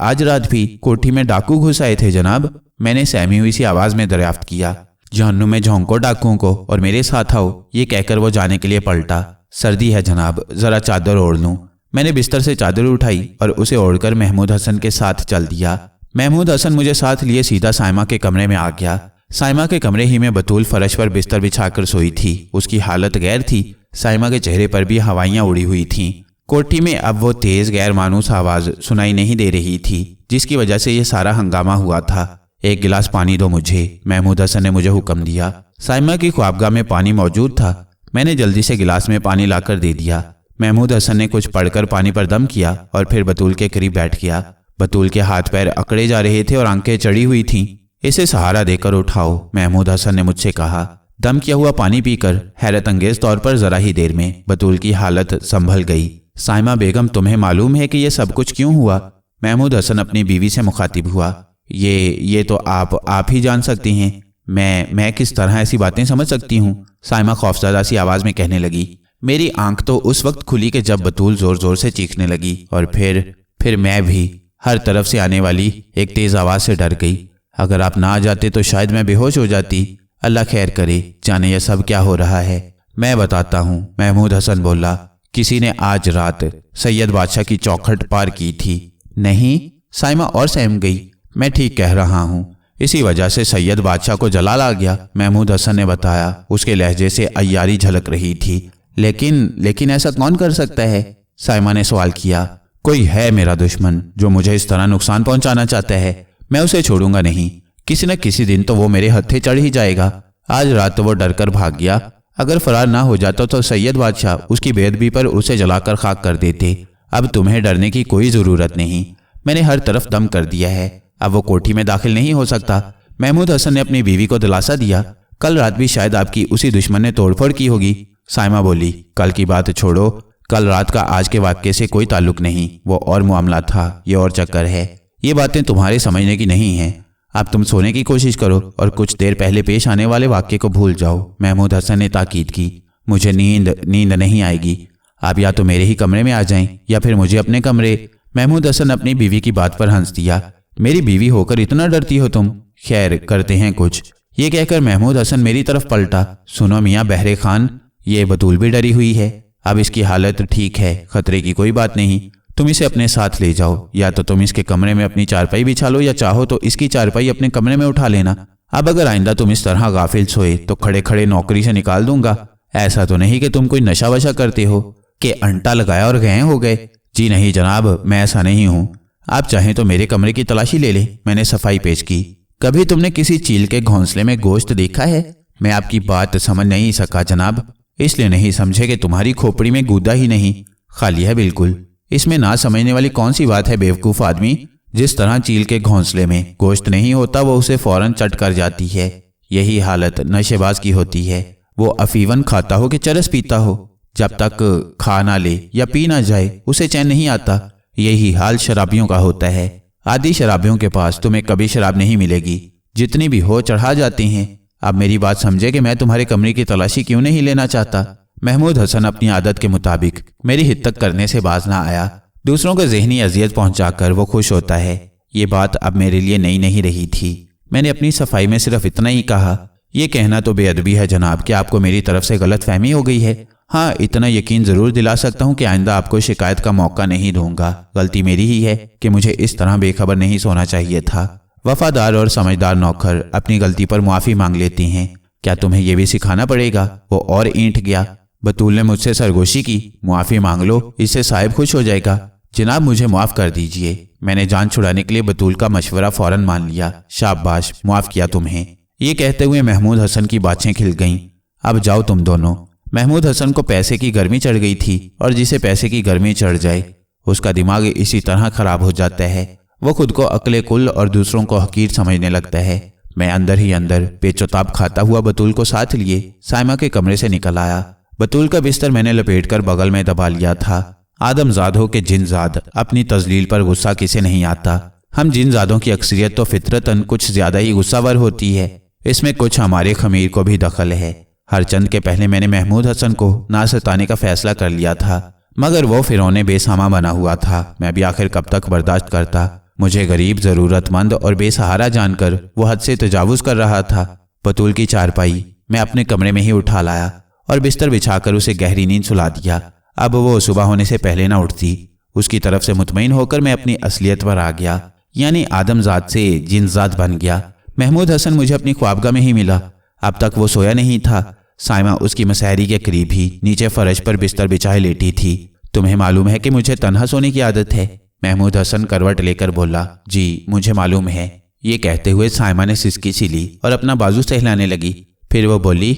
आज रात भी कोठी में डाकू घुस आए थे जनाब? मैंने सहमी हुई सी आवाज में दरियाफ्त किया। जहन्नुम में झोंको डाकुओं को और मेरे साथ आओ, ये कहकर वो जाने के लिए पलटा। सर्दी है जनाब, जरा चादर ओढ़ लूं। मैंने बिस्तर से चादर उठाई और उसे ओढ़कर महमूद हसन के साथ चल दिया। महमूद हसन मुझे साथ लिए सीधा साइमा के कमरे में आ गया। साइमा के कमरे ही में बतूल फर्श पर बिस्तर बिछाकर सोई थी। उसकी हालत गैर थी। साइमा के चेहरे पर भी हवाइयां उड़ी हुई थीं। कोठी में अब वो तेज गैर मानूस आवाज सुनाई नहीं दे रही थी जिसकी वजह से ये सारा हंगामा हुआ था। एक गिलास पानी दो मुझे, महमूद हसन ने मुझे हुक्म दिया। साइमा की ख्वाबगाह में पानी मौजूद था। मैंने जल्दी से गिलास में पानी लाकर दे दिया। महमूद हसन ने कुछ पढ़कर पानी पर दम किया और फिर बतूल के करीब बैठ गया। बतूल के हाथ पैर अकड़े जा रहे थे और आंखें चढ़ी हुई थीं। इसे सहारा देकर उठाओ, महमूद हसन ने मुझसे कहा। दम किया हुआ पानी पीकर हैरत अंगेज तौर पर जरा ही देर में बतूल की हालत संभल गई। साइमा बेगम, तुम्हें मालूम है कि ये सब कुछ क्यों हुआ? महमूद हसन अपनी बीवी से मुखातिब हुआ। ये तो आप ही जान सकती हैं। मैं किस तरह ऐसी बातें समझ सकती हूँ? साइमा खौफजदा सी आवाज में कहने लगी। मेरी आंख तो उस वक्त खुली कि जब बतूल जोर जोर से चीखने लगी और फिर मैं भी हर तरफ से आने वाली एक तेज आवाज से डर गई। अगर आप ना आ जाते तो शायद मैं बेहोश हो जाती। अल्लाह खैर करे, जाने यह सब क्या हो रहा है। मैं बताता हूँ, महमूद हसन बोला। किसी ने आज रात सैयद बादशाह की चौखट पार की थी। नहीं, साइमा और सहम गई। मैं ठीक कह रहा हूँ, इसी वजह से सैयद बादशाह को जलाल आ गया, महमूद हसन ने बताया। उसके लहजे से अय्यारी झलक रही थी। लेकिन ऐसा कौन कर सकता है? साइमा ने सवाल किया। कोई है मेरा दुश्मन जो मुझे इस तरह नुकसान पहुंचाना चाहता है। मैं उसे छोड़ूंगा नहीं। किसी न किसी दिन तो वो मेरे हत्थे चढ़ ही जाएगा। आज रात तो वो डर कर भाग गया। अगर फरार ना हो जाता तो सैयद बादशाह उसकी बेअदबी पर उसे जलाकर खाक कर देते। अब तुम्हें डरने की कोई जरूरत नहीं। मैंने हर तरफ दम कर दिया है। अब वो कोठी में दाखिल नहीं हो सकता। महमूद हसन ने अपनी बीवी को दिलासा दिया। कल रात भी शायद आपकी उसी दुश्मन ने तोड़फोड़ की होगी। साइमा बोली। कल की बात छोड़ो, कल रात का आज के वाक्य से कोई ताल्लुक नहीं। वो और मामला था, ये और चक्कर है। ये बातें तुम्हारे समझने की नहीं हैं। अब तुम सोने की कोशिश करो और कुछ देर पहले पेश आने वाले वाक्य को भूल जाओ। महमूद हसन ने ताकीद की। मुझे नींद नहीं आएगी। आप या तो मेरे ही कमरे में आ जाएं या फिर मुझे अपने कमरे। महमूद हसन अपनी बीवी की बात पर हंस दिया। मेरी बीवी होकर इतना डरती हो तुम? खैर, करते हैं कुछ। ये कहकर महमूद हसन मेरी तरफ पलटा। सुनो मियाँ बहरे खान, ये बतूल भी डरी हुई है। अब इसकी हालत ठीक है, खतरे की कोई बात नहीं। तुम इसे अपने साथ ले जाओ। या तो तुम इसके कमरे में अपनी चारपाई बिछा लो या चाहो तो इसकी चारपाई अपने कमरे में उठा लेना। अब अगर आइंदा तुम इस तरह गाफिल सोए तो खड़े खड़े नौकरी से निकाल दूंगा। ऐसा तो नहीं कि तुम कोई नशा वशा करते हो कि अंटा लगाया और गए हो गए। जी नहीं जनाब, मैं ऐसा नहीं हूँ। आप चाहें तो मेरे कमरे की तलाशी ले लें। मैंने सफाई पेश की। कभी तुमने किसी चील के घोंसले में गोश्त देखा है? मैं आपकी बात समझ नहीं सका जनाब। इसलिए नहीं समझे कि तुम्हारी खोपड़ी में गूदा ही नहीं, खाली है बिल्कुल। इसमें ना समझने वाली कौन सी बात है बेवकूफ आदमी? जिस तरह चील के घोंसले में गोश्त नहीं होता वो उसे फौरन चट कर जाती है। यही हालत नशेबाज की होती है। वो अफीवन खाता हो कि चरस पीता हो, जब तक खा ना ले या पी ना जाए उसे चैन नहीं आता। यही हाल शराबियों का होता है। आदि शराबियों के पास तुम्हें कभी शराब नहीं मिलेगी। जितनी भी हो चढ़ा जाती हैं। अब मेरी बात समझे कि मैं तुम्हारे कमरे की तलाशी क्यों नहीं लेना चाहता। महमूद हसन अपनी आदत के मुताबिक मेरी हित तक करने से बाज ना आया। दूसरों को ज़हनी अजियत पहुंचाकर वो खुश होता है। ये बात अब मेरे लिए नई नहीं रही थी। मैंने अपनी सफाई में सिर्फ इतना ही कहा, ये कहना तो बेअदबी है जनाब कि आपको मेरी तरफ से गलतफहमी हो गई है। हाँ, इतना यकीन ज़रूर दिला सकता हूँ कि आइंदा आपको शिकायत का मौका नहीं दूंगा। गलती मेरी ही है कि मुझे इस तरह बेखबर नहीं सोना चाहिए था। वफादार और समझदार नौकर अपनी गलती पर मुआफ़ी मांग लेती हैं। क्या तुम्हें यह भी सिखाना पड़ेगा? वो और ईंट गया। बतूल ने मुझसे सरगोशी की। मुआफ़ी मांग लो, इससे साहिब खुश हो जाएगा। जनाब मुझे माफ़ कर दीजिए। मैंने जान छुड़ाने के लिए बतूल का मशवरा फ़ौरन मान लिया। शाबाश, माफ़ किया तुम्हें। ये कहते हुए महमूद हसन की बातें खिल गईं। अब जाओ तुम दोनों। महमूद हसन को पैसे की गर्मी चढ़ गई थी, और जिसे पैसे की गर्मी चढ़ जाए उसका दिमाग इसी तरह खराब हो जाता है। वो खुद को अक्ले कुल और दूसरों को हकीर समझने लगता है। मैं अंदर ही अंदर पेचोताब खाता हुआ बतूल को साथ लिए साइमा के कमरे से निकल आया। बतूल का बिस्तर मैंने लपेटकर बगल में दबा लिया था। आदमजाद हो के जिनजाद, अपनी तजलील पर गुस्सा किसे नहीं आता। हम जिनजादों की अक्सरियत तो फितरतन कुछ ज्यादा ही गुस्सावर होती है। इसमें कुछ हमारे खमीर को भी दखल है। हर चंद के पहले मैंने महमूद हसन को ना सताने का फैसला कर लिया था, मगर वो फिरौने बेसामा बना हुआ था। मैं भी आखिर कब तक बर्दाश्त करता। मुझे गरीब, ज़रूरतमंद और बेसहारा जानकर वो हद से तजावुज़ कर रहा था। बतूल की चारपाई मैं अपने कमरे में ही उठा लाया और बिस्तर बिछाकर उसे गहरी नींद सुला दिया। अब वो सुबह होने से पहले ना उठती। उसकी तरफ से मुतमईन होकर मैं अपनी असलियत पर आ गया, यानी आदमजाद से जिनजाद बन गया। महमूद हसन मुझे अपनी ख्वाबगाह में ही मिला। अब तक वो सोया नहीं था। साइमा उसकी मसहरी के करीब ही नीचे फर्श पर बिस्तर बिछाए लेटी थी। तुम्हें मालूम है कि मुझे तन्हा सोने की आदत है? महमूद हसन करवट लेकर बोला। जी मुझे मालूम है। ये कहते हुए साइमा ने सिसकी सी ली और अपना बाजू सहलाने लगी। फिर वो बोली,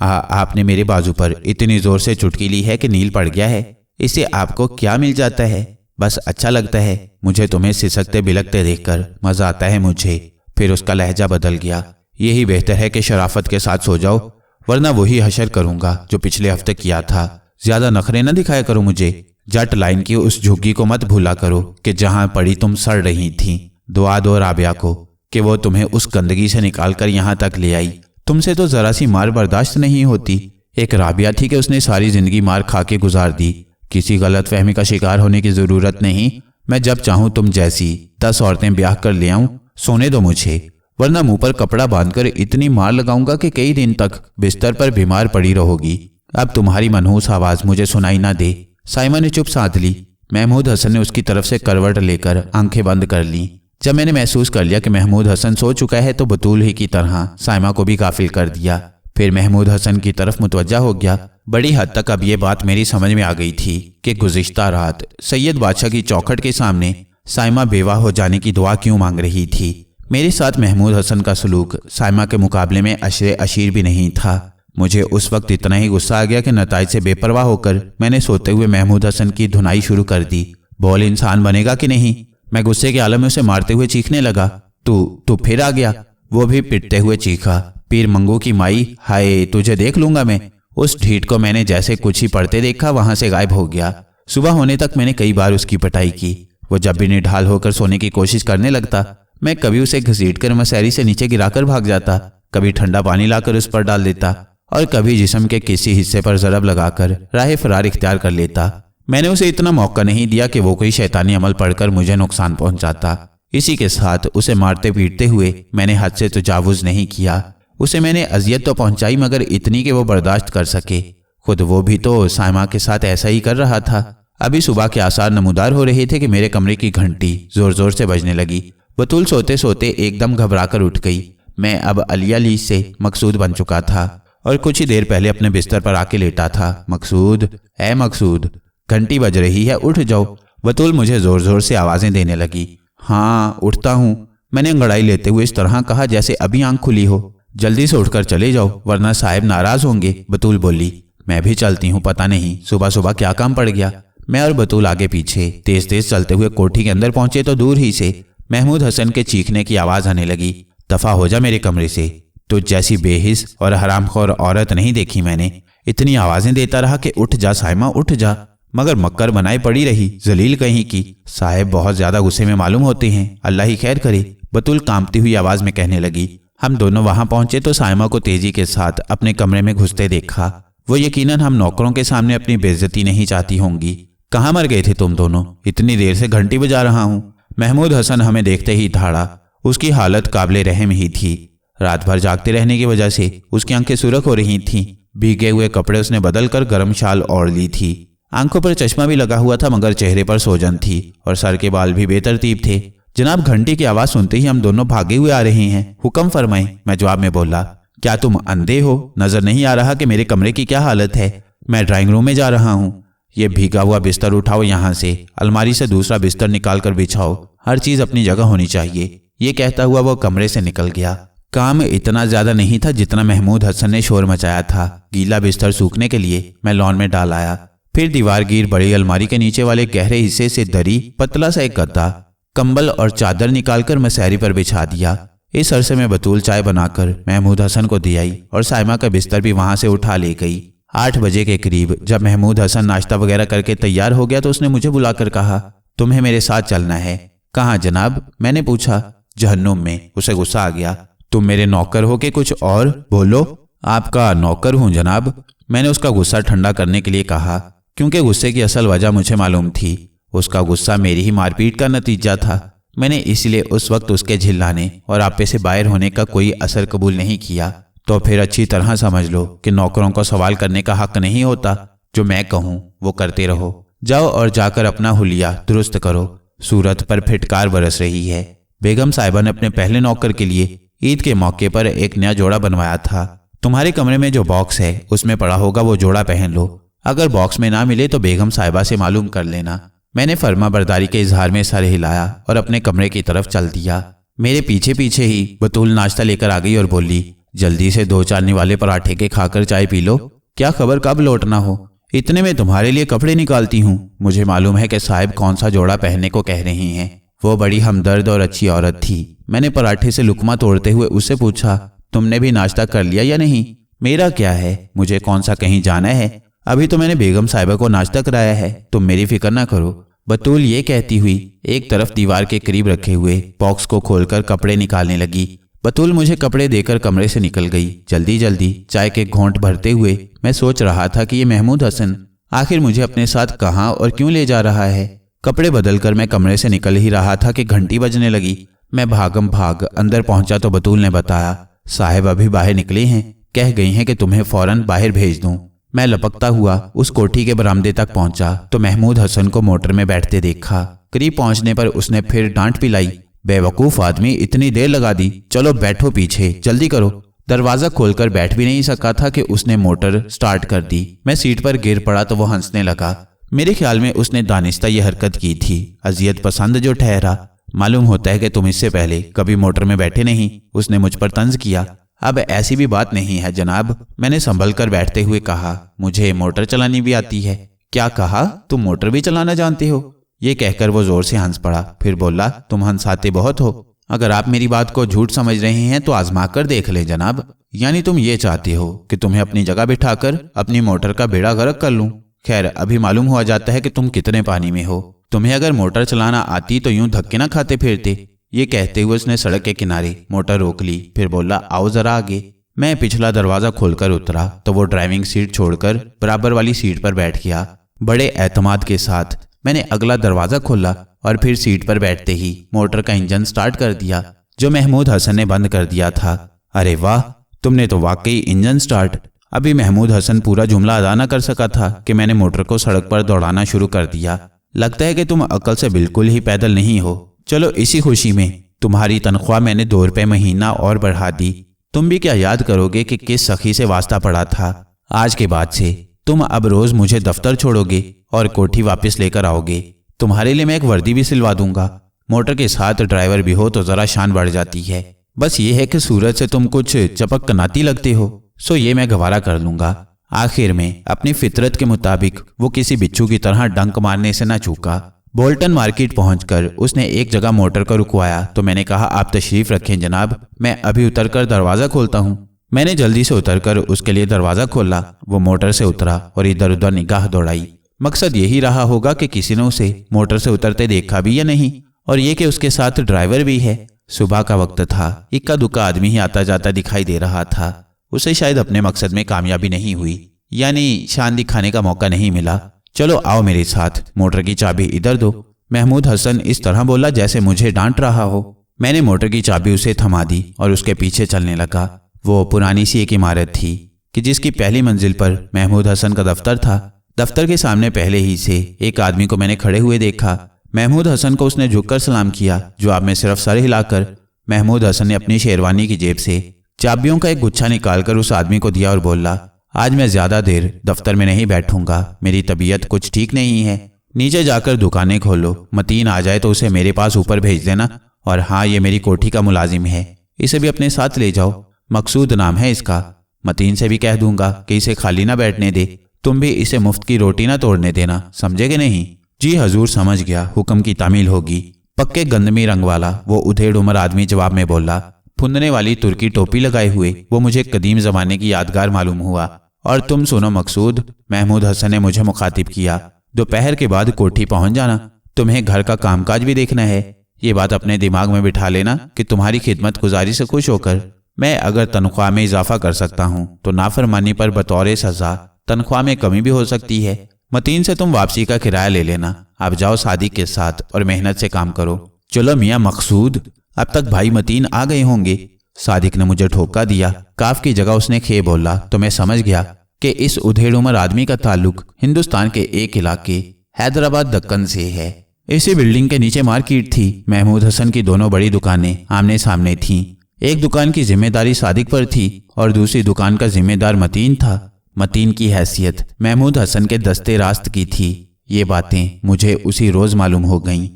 आपने मेरे बाजू पर इतनी जोर से चुटकी ली है कि नील पड़ गया है। इससे आपको क्या मिल जाता है? बस अच्छा लगता है। मुझे तुम्हें सिसकते बिलकते देखकर मजा आता है मुझे। फिर उसका लहजा बदल गया। यही बेहतर है कि शराफत के साथ सो जाओ, वरना वही हशर करूंगा जो पिछले हफ्ते किया था। ज्यादा नखरे न दिखाया करो मुझे। जट लाइन की उस झुग्गी को मत भूला करो कि जहां पड़ी तुम सड़ रही थी। दुआ दो राबिया को कि वो तुम्हें उस गंदगी से निकालकर यहाँ तक ले आई। तुमसे तो जरा सी मार बर्दाश्त नहीं होती। एक राबिया थी कि उसने सारी जिंदगी मार खा के गुजार दी। किसी गलत फहमी का शिकार होने की जरूरत नहीं। मैं जब चाहूं तुम जैसी 10 औरतें ब्याह कर ले आऊं। सोने दो मुझे, वरना मुंह पर कपड़ा बांधकर इतनी मार लगाऊंगा कि कई दिन तक बिस्तर पर बीमार पड़ी रहोगी। अब तुम्हारी मनहूस आवाज मुझे सुनाई ना दे। साइमा ने चुप साध ली। महमूद हसन ने उसकी तरफ से करवट लेकर आंखें बंद कर ली। जब मैंने महसूस कर लिया कि महमूद हसन सो चुका है तो बतूल ही की तरह साइमा को भी गाफिल कर दिया। फिर महमूद हसन की तरफ मुतवज्जा हो गया। बड़ी हद तक अब ये बात मेरी समझ में आ गई थी कि गुज़िश्ता रात सैयद बादशाह की चौखट के सामने साइमा बेवा हो जाने की दुआ क्यों मांग रही थी। मेरे साथ महमूद हसन का सलूक साइमा के मुकाबले में अशरे अशीर भी नहीं था। मुझे उस वक्त इतना ही गुस्सा आ गया कि नताइज से बेपरवाह होकर मैंने सोते हुए महमूद हसन की धुनाई शुरू कर दी। बोल इंसान बनेगा कि नहीं। मैं गुस्से के आलम में उसे मारते हुए चीखने लगा। तू फिर आ गया। वो भी पिटते हुए चीखा। पीर मंगू की माई, हाय तुझे देख लूंगा मैं। उस ढीठ को मैंने जैसे कुछ ही पढ़ते देखा वहां से गायब हो गया। सुबह होने तक मैंने कई बार उसकी पिटाई की। वो जब भी निढाल होकर सोने की कोशिश करने लगता, मैं कभी उसे घसीटकर मसहरी से नीचे गिराकर भाग जाता, कभी ठंडा पानी लाकर उस पर डाल देता और कभी जिस्म के किसी हिस्से पर ज़रब लगाकर राह फरार इख्तियार कर लेता। मैंने उसे इतना मौका नहीं दिया कि वो कोई शैतानी अमल पढ़कर मुझे नुकसान पहुंचाता। इसी के साथ उसे मारते पीटते हुए मैंने हद से तजावुज़ नहीं किया। उसे मैंने अजियत तो पहुंचाई, मगर इतनी कि वो बर्दाश्त कर सके। खुद वो भी तो साइमा के साथ ऐसा ही कर रहा था। अभी सुबह के आसार नमूदार हो रहे थे कि मेरे कमरे की घंटी जोर जोर से बजने लगी। बतूल सोते सोते एकदम घबराकर उठ गई। मैं अब अली से मकसूद बन चुका था और कुछ ही देर पहले अपने बिस्तर पर आके लेटा था। मकसूद, ए मकसूद, घंटी बज रही है, उठ जाओ। बतूल मुझे जोर जोर से आवाजें देने लगी। हाँ उठता हूँ, मैंने अंगड़ाई लेते हुए इस तरह कहा जैसे अभी आंख खुली हो। जल्दी से उठकर चले जाओ वरना साहिब नाराज होंगे। बतूल बोली। मैं भी चलती हूँ, पता नहीं सुबह सुबह क्या काम पड़ गया। मैं और बतूल आगे पीछे तेज तेज चलते हुए कोठी के अंदर पहुंचे तो दूर ही से महमूद हसन के चीखने की आवाज आने लगी। दफा हो जा मेरे कमरे से, तो जैसी बेहिस और हरामखोर औरत नहीं देखी मैंने। इतनी आवाजें देता रहा कि उठ जा साइमा उठ जा, मगर मक्कर बनाई पड़ी रही, जलील कहीं की। साहिब बहुत ज्यादा गुस्से में मालूम होते हैं, अल्लाह ही खैर करे, बतूल कांपती हुई आवाज में कहने लगी। हम दोनों वहां पहुंचे तो साइमा को तेजी के साथ अपने कमरे में घुसते देखा। वो यकीनन हम नौकरों के सामने अपनी बेइज्जती नहीं चाहती होंगी। कहाँ मर गए थे तुम दोनों? इतनी देर से घंटी बजा रहा हूँ। महमूद हसन हमें देखते ही दहाड़ा। उसकी हालत काबिले रहम ही थी। रात भर जागते रहने की वजह से उसकी आंखें सुर्ख हो रही थीं। भीगे हुए कपड़े उसने बदल कर गर्म शाल ओढ़ ली थी। आंखों पर चश्मा भी लगा हुआ था, मगर चेहरे पर सोजन थी और सर के बाल भी बेतरतीब थे। जनाब, घंटी की आवाज़ सुनते ही हम दोनों भागे हुए आ रहे हैं, हुक्म फरमाएं। मैं जवाब में बोला, क्या तुम अंधे हो? नजर नहीं आ रहा कि मेरे कमरे की क्या हालत है? मैं ड्राइंग रूम में जा रहा हूँ। ये भीगा हुआ बिस्तर उठाओ, यहाँ से अलमारी से दूसरा बिस्तर निकाल कर बिछाओ। हर चीज अपनी जगह होनी चाहिए। ये कहता हुआ वो कमरे से निकल गया। काम इतना ज्यादा नहीं था जितना महमूद हसन ने शोर मचाया था। गीला बिस्तर सूखने के लिए मैं लॉन में डाल आया। फिर दीवार गिर बड़ी अलमारी के नीचे वाले गहरे हिस्से से दरी, पतला सा एक गद्दा, कंबल और चादर निकालकर मसहरी पर बिछा दिया। इस अरसे में बतूल चाय बनाकर महमूद हसन को दी आई और साइमा का बिस्तर भी वहां से उठा ले गई। 8 बजे के करीब जब महमूद हसन नाश्ता वगैरह करके तैयार हो गया तो उसने मुझे बुलाकर कहा, तुम्हें मेरे साथ चलना है। कहाँ जनाब? मैंने पूछा। जहन्नुम में। उसे गुस्सा आ गया। तुम मेरे नौकर हो के कुछ और? बोलो। आपका नौकर हूं जनाब। मैंने उसका गुस्सा ठंडा करने के लिए कहा, क्योंकि गुस्से की असल वजह मुझे मालूम थी। उसका गुस्सा मेरी ही मारपीट का नतीजा था। मैंने इसलिए उस वक्त उसके झिल्लाने और आपे से बाहर होने का कोई असर कबूल नहीं किया। तो फिर अच्छी तरह समझ लो कि नौकरों को सवाल करने का हक नहीं होता। जो मैं कहूँ वो करते रहो। जाओ और जाकर अपना हुलिया दुरुस्त करो। सूरत पर फिटकार बरस रही है। बेगम साहिबा ने अपने पहले नौकर के लिए ईद के मौके पर एक नया जोड़ा बनवाया था। तुम्हारे कमरे में जो बॉक्स है उसमें पड़ा होगा, वो जोड़ा पहन लो। अगर बॉक्स में ना मिले तो बेगम साहिबा से मालूम कर लेना। मैंने फर्मा बरदारी के इजहार में सर हिलाया और अपने कमरे की तरफ चल दिया। मेरे पीछे पीछे ही बतूल नाश्ता लेकर आ गई और बोली, जल्दी से 2 चारनी वाले पराठे के खाकर चाय पी लो। क्या खबर कब लौटना हो? इतने में तुम्हारे लिए कपड़े निकालती हूँ। मुझे मालूम है कि साहिब कौन सा जोड़ा पहनने को कह रही हैं। वो बड़ी हमदर्द और अच्छी औरत थी। मैंने पराठे से लुकमा तोड़ते हुए उससे पूछा, तुमने भी नाश्ता कर लिया या नहीं? मेरा क्या है, मुझे कौन सा कहीं जाना है? अभी तो मैंने बेगम साहिबा को नाश्ता कराया है, तुम मेरी फिक्र ना करो। बतूल ये कहती हुई एक तरफ दीवार के करीब रखे हुए बॉक्स को खोलकर कपड़े निकालने लगी। बतूल मुझे कपड़े देकर कमरे से निकल गई। जल्दी जल्दी चाय के घोंट भरते हुए मैं सोच रहा था कि ये महमूद हसन आखिर मुझे अपने साथ कहाँ और क्यों ले जा रहा है। कपड़े बदलकर मैं कमरे से निकल ही रहा था कि घंटी बजने लगी। मैं भागम भाग अंदर पहुंचा तो बतूल ने बताया, साहिब अभी बाहर निकले हैं, कह गई हैं कि तुम्हें फौरन बाहर भेज दूं। मैं लपकता हुआ उस कोठी के बरामदे तक पहुंचा तो महमूद हसन को मोटर में बैठते देखा। करीब पहुंचने पर उसने फिर डांट पिलाई, बेवकूफ आदमी, इतनी देर लगा दी, चलो बैठो पीछे, जल्दी करो। दरवाजा खोलकर बैठ भी नहीं सका था कि उसने मोटर स्टार्ट कर दी। मैं सीट पर गिर पड़ा तो वो हंसने लगा। मेरे ख्याल में उसने दानिस्ता ये हरकत की थी, अजियत पसंद जो ठहरा। मालूम होता है कि तुम इससे पहले कभी मोटर में बैठे नहीं, उसने मुझ पर तंज किया। अब ऐसी भी बात नहीं है जनाब, मैंने संभल कर बैठते हुए कहा, मुझे मोटर चलानी भी आती है। क्या कहा? तुम मोटर भी चलाना जानते हो? ये कहकर वो जोर से हंस पड़ा। फिर बोला, तुम हंसाते बहुत हो। अगर आप मेरी बात को झूठ समझ रहे हैं तो आजमा कर देख लें जनाब। यानी तुम ये चाहते हो कि तुम्हें अपनी जगह बिठाकर अपनी मोटर का बेड़ा गर्क कर लूं? खैर, अभी मालूम हुआ जाता है कि तुम कितने पानी में हो। तुम्हें अगर मोटर चलाना आती तो यूं धक्के ना खाते फिरते। ये कहते हुए उसने सड़क के किनारे मोटर रोक ली। फिर बोला, आओ जरा आगे। मैं पिछला दरवाजा खोलकर उतरा तो वो ड्राइविंग सीट छोड़कर बराबर वाली सीट पर बैठ गया। बड़े एतमाद के साथ मैंने अगला दरवाजा खोला और फिर सीट पर बैठते ही मोटर का इंजन स्टार्ट कर दिया, जो महमूद हसन ने बंद कर दिया था। अरे वाह, तुमने तो वाकई इंजन स्टार्ट। अभी महमूद हसन पूरा जुमला अदा न कर सका था कि मैंने मोटर को सड़क पर दौड़ाना शुरू कर दिया। लगता है कि तुम अकल से बिल्कुल ही पैदल नहीं हो। चलो, इसी खुशी में तुम्हारी तनख्वाह मैंने 2 रुपये महीना और बढ़ा दी। तुम भी क्या याद करोगे कि किस सखी से वास्ता पड़ा था। आज के बाद से तुम अब रोज मुझे दफ्तर छोड़ोगे और कोठी वापस लेकर आओगे। तुम्हारे लिए मैं एक वर्दी भी सिलवा दूंगा। मोटर के साथ ड्राइवर भी हो तो जरा शान बढ़ जाती है। बस ये है कि सूरत से तुम कुछ चपक कनाती लगते हो, सो ये मैं गवारा कर लूंगा। आखिर में अपनी फितरत के मुताबिक वो किसी बिच्छू की तरह डंक मारने से न चूका। बोल्टन मार्केट पहुंचकर उसने एक जगह मोटर को रुकवाया तो मैंने कहा, आप तशरीफ रखें जनाब, मैं अभी उतरकर दरवाजा खोलता हूं। मैंने जल्दी से उतरकर उसके लिए दरवाजा खोला। वो मोटर से उतरा और इधर उधर निगाह दौड़ाई। मकसद यही रहा होगा कि किसी ने उसे मोटर से उतरते देखा भी या नहीं, और ये कि उसके साथ ड्राइवर भी है। सुबह का वक्त था, इक्का दुक्का आदमी ही आता जाता दिखाई दे रहा था। उसे शायद अपने मकसद में कामयाबी नहीं हुई, यानी शान दिखाने का मौका नहीं मिला। चलो आओ मेरे साथ, मोटर की चाबी इधर दो। महमूद हसन इस तरह बोला जैसे मुझे डांट रहा हो। मैंने मोटर की चाबी उसे थमा दी और उसके पीछे चलने लगा। वो पुरानी सी एक इमारत थी कि जिसकी पहली मंजिल पर महमूद हसन का दफ्तर था। दफ्तर के सामने पहले ही से एक आदमी को मैंने खड़े हुए देखा। महमूद हसन को उसने झुककर सलाम किया। जवाब में सिर्फ सर हिलाकर महमूद हसन ने अपनी शेरवानी की जेब से चाबियों का एक गुच्छा निकालकर उस आदमी को दिया और बोला, आज मैं ज्यादा देर दफ्तर में नहीं बैठूंगा, मेरी तबीयत कुछ ठीक नहीं है। नीचे जाकर दुकानें खोलो, मतीन आ जाए तो उसे मेरे पास ऊपर भेज देना। और हाँ, ये मेरी कोठी का मुलाजिम है, इसे भी अपने साथ ले जाओ, मकसूद नाम है इसका। मतीन से भी कह दूंगा कि इसे खाली ना बैठने दे। तुम भी इसे मुफ्त की रोटी ना तोड़ने देना, समझे कि नहीं? जी हजूर, समझ गया, हुक्म की तामील होगी। पक्के गंदमी रंग वाला वो उधेड़ उमर आदमी जवाब में बोला। फुंदने वाली तुर्की टोपी लगाए हुए वो मुझे कदीम जमाने की यादगार मालूम हुआ। और तुम सुनो मकसूद, महमूद हसन ने मुझे मुखातिब किया, दोपहर के बाद कोठी पहुंच जाना, तुम्हें घर का कामकाज भी देखना है। ये बात अपने दिमाग में बिठा लेना कि तुम्हारी खिदमत गुजारी से खुश होकर मैं अगर तनख्वाह में इजाफा कर सकता हूँ तो नाफरमानी पर बतौर सजा तनख्वाह में कमी भी हो सकती है। मतीन से तुम वापसी का किराया ले लेना। अब जाओ सादिक के साथ और मेहनत से काम करो। चलो मियाँ मकसूद, अब तक भाई मतीन आ गए होंगे। सादिक ने मुझे ठोका दिया। काफ की जगह उसने खे बोला तो मैं समझ गया कि इस उधेड़ उमर आदमी का ताल्लुक हिंदुस्तान के एक इलाके हैदराबाद दक्कन से है। इसी बिल्डिंग के नीचे मार्केट थी। महमूद हसन की दोनों बड़ी दुकानें आमने सामने थीं। एक दुकान की जिम्मेदारी सादिक पर थी और दूसरी दुकान का जिम्मेदार मतीन था। मतीन की हैसियत महमूद हसन के दस्ते रास्त की थी। ये बातें मुझे उसी रोज मालूम हो गईं।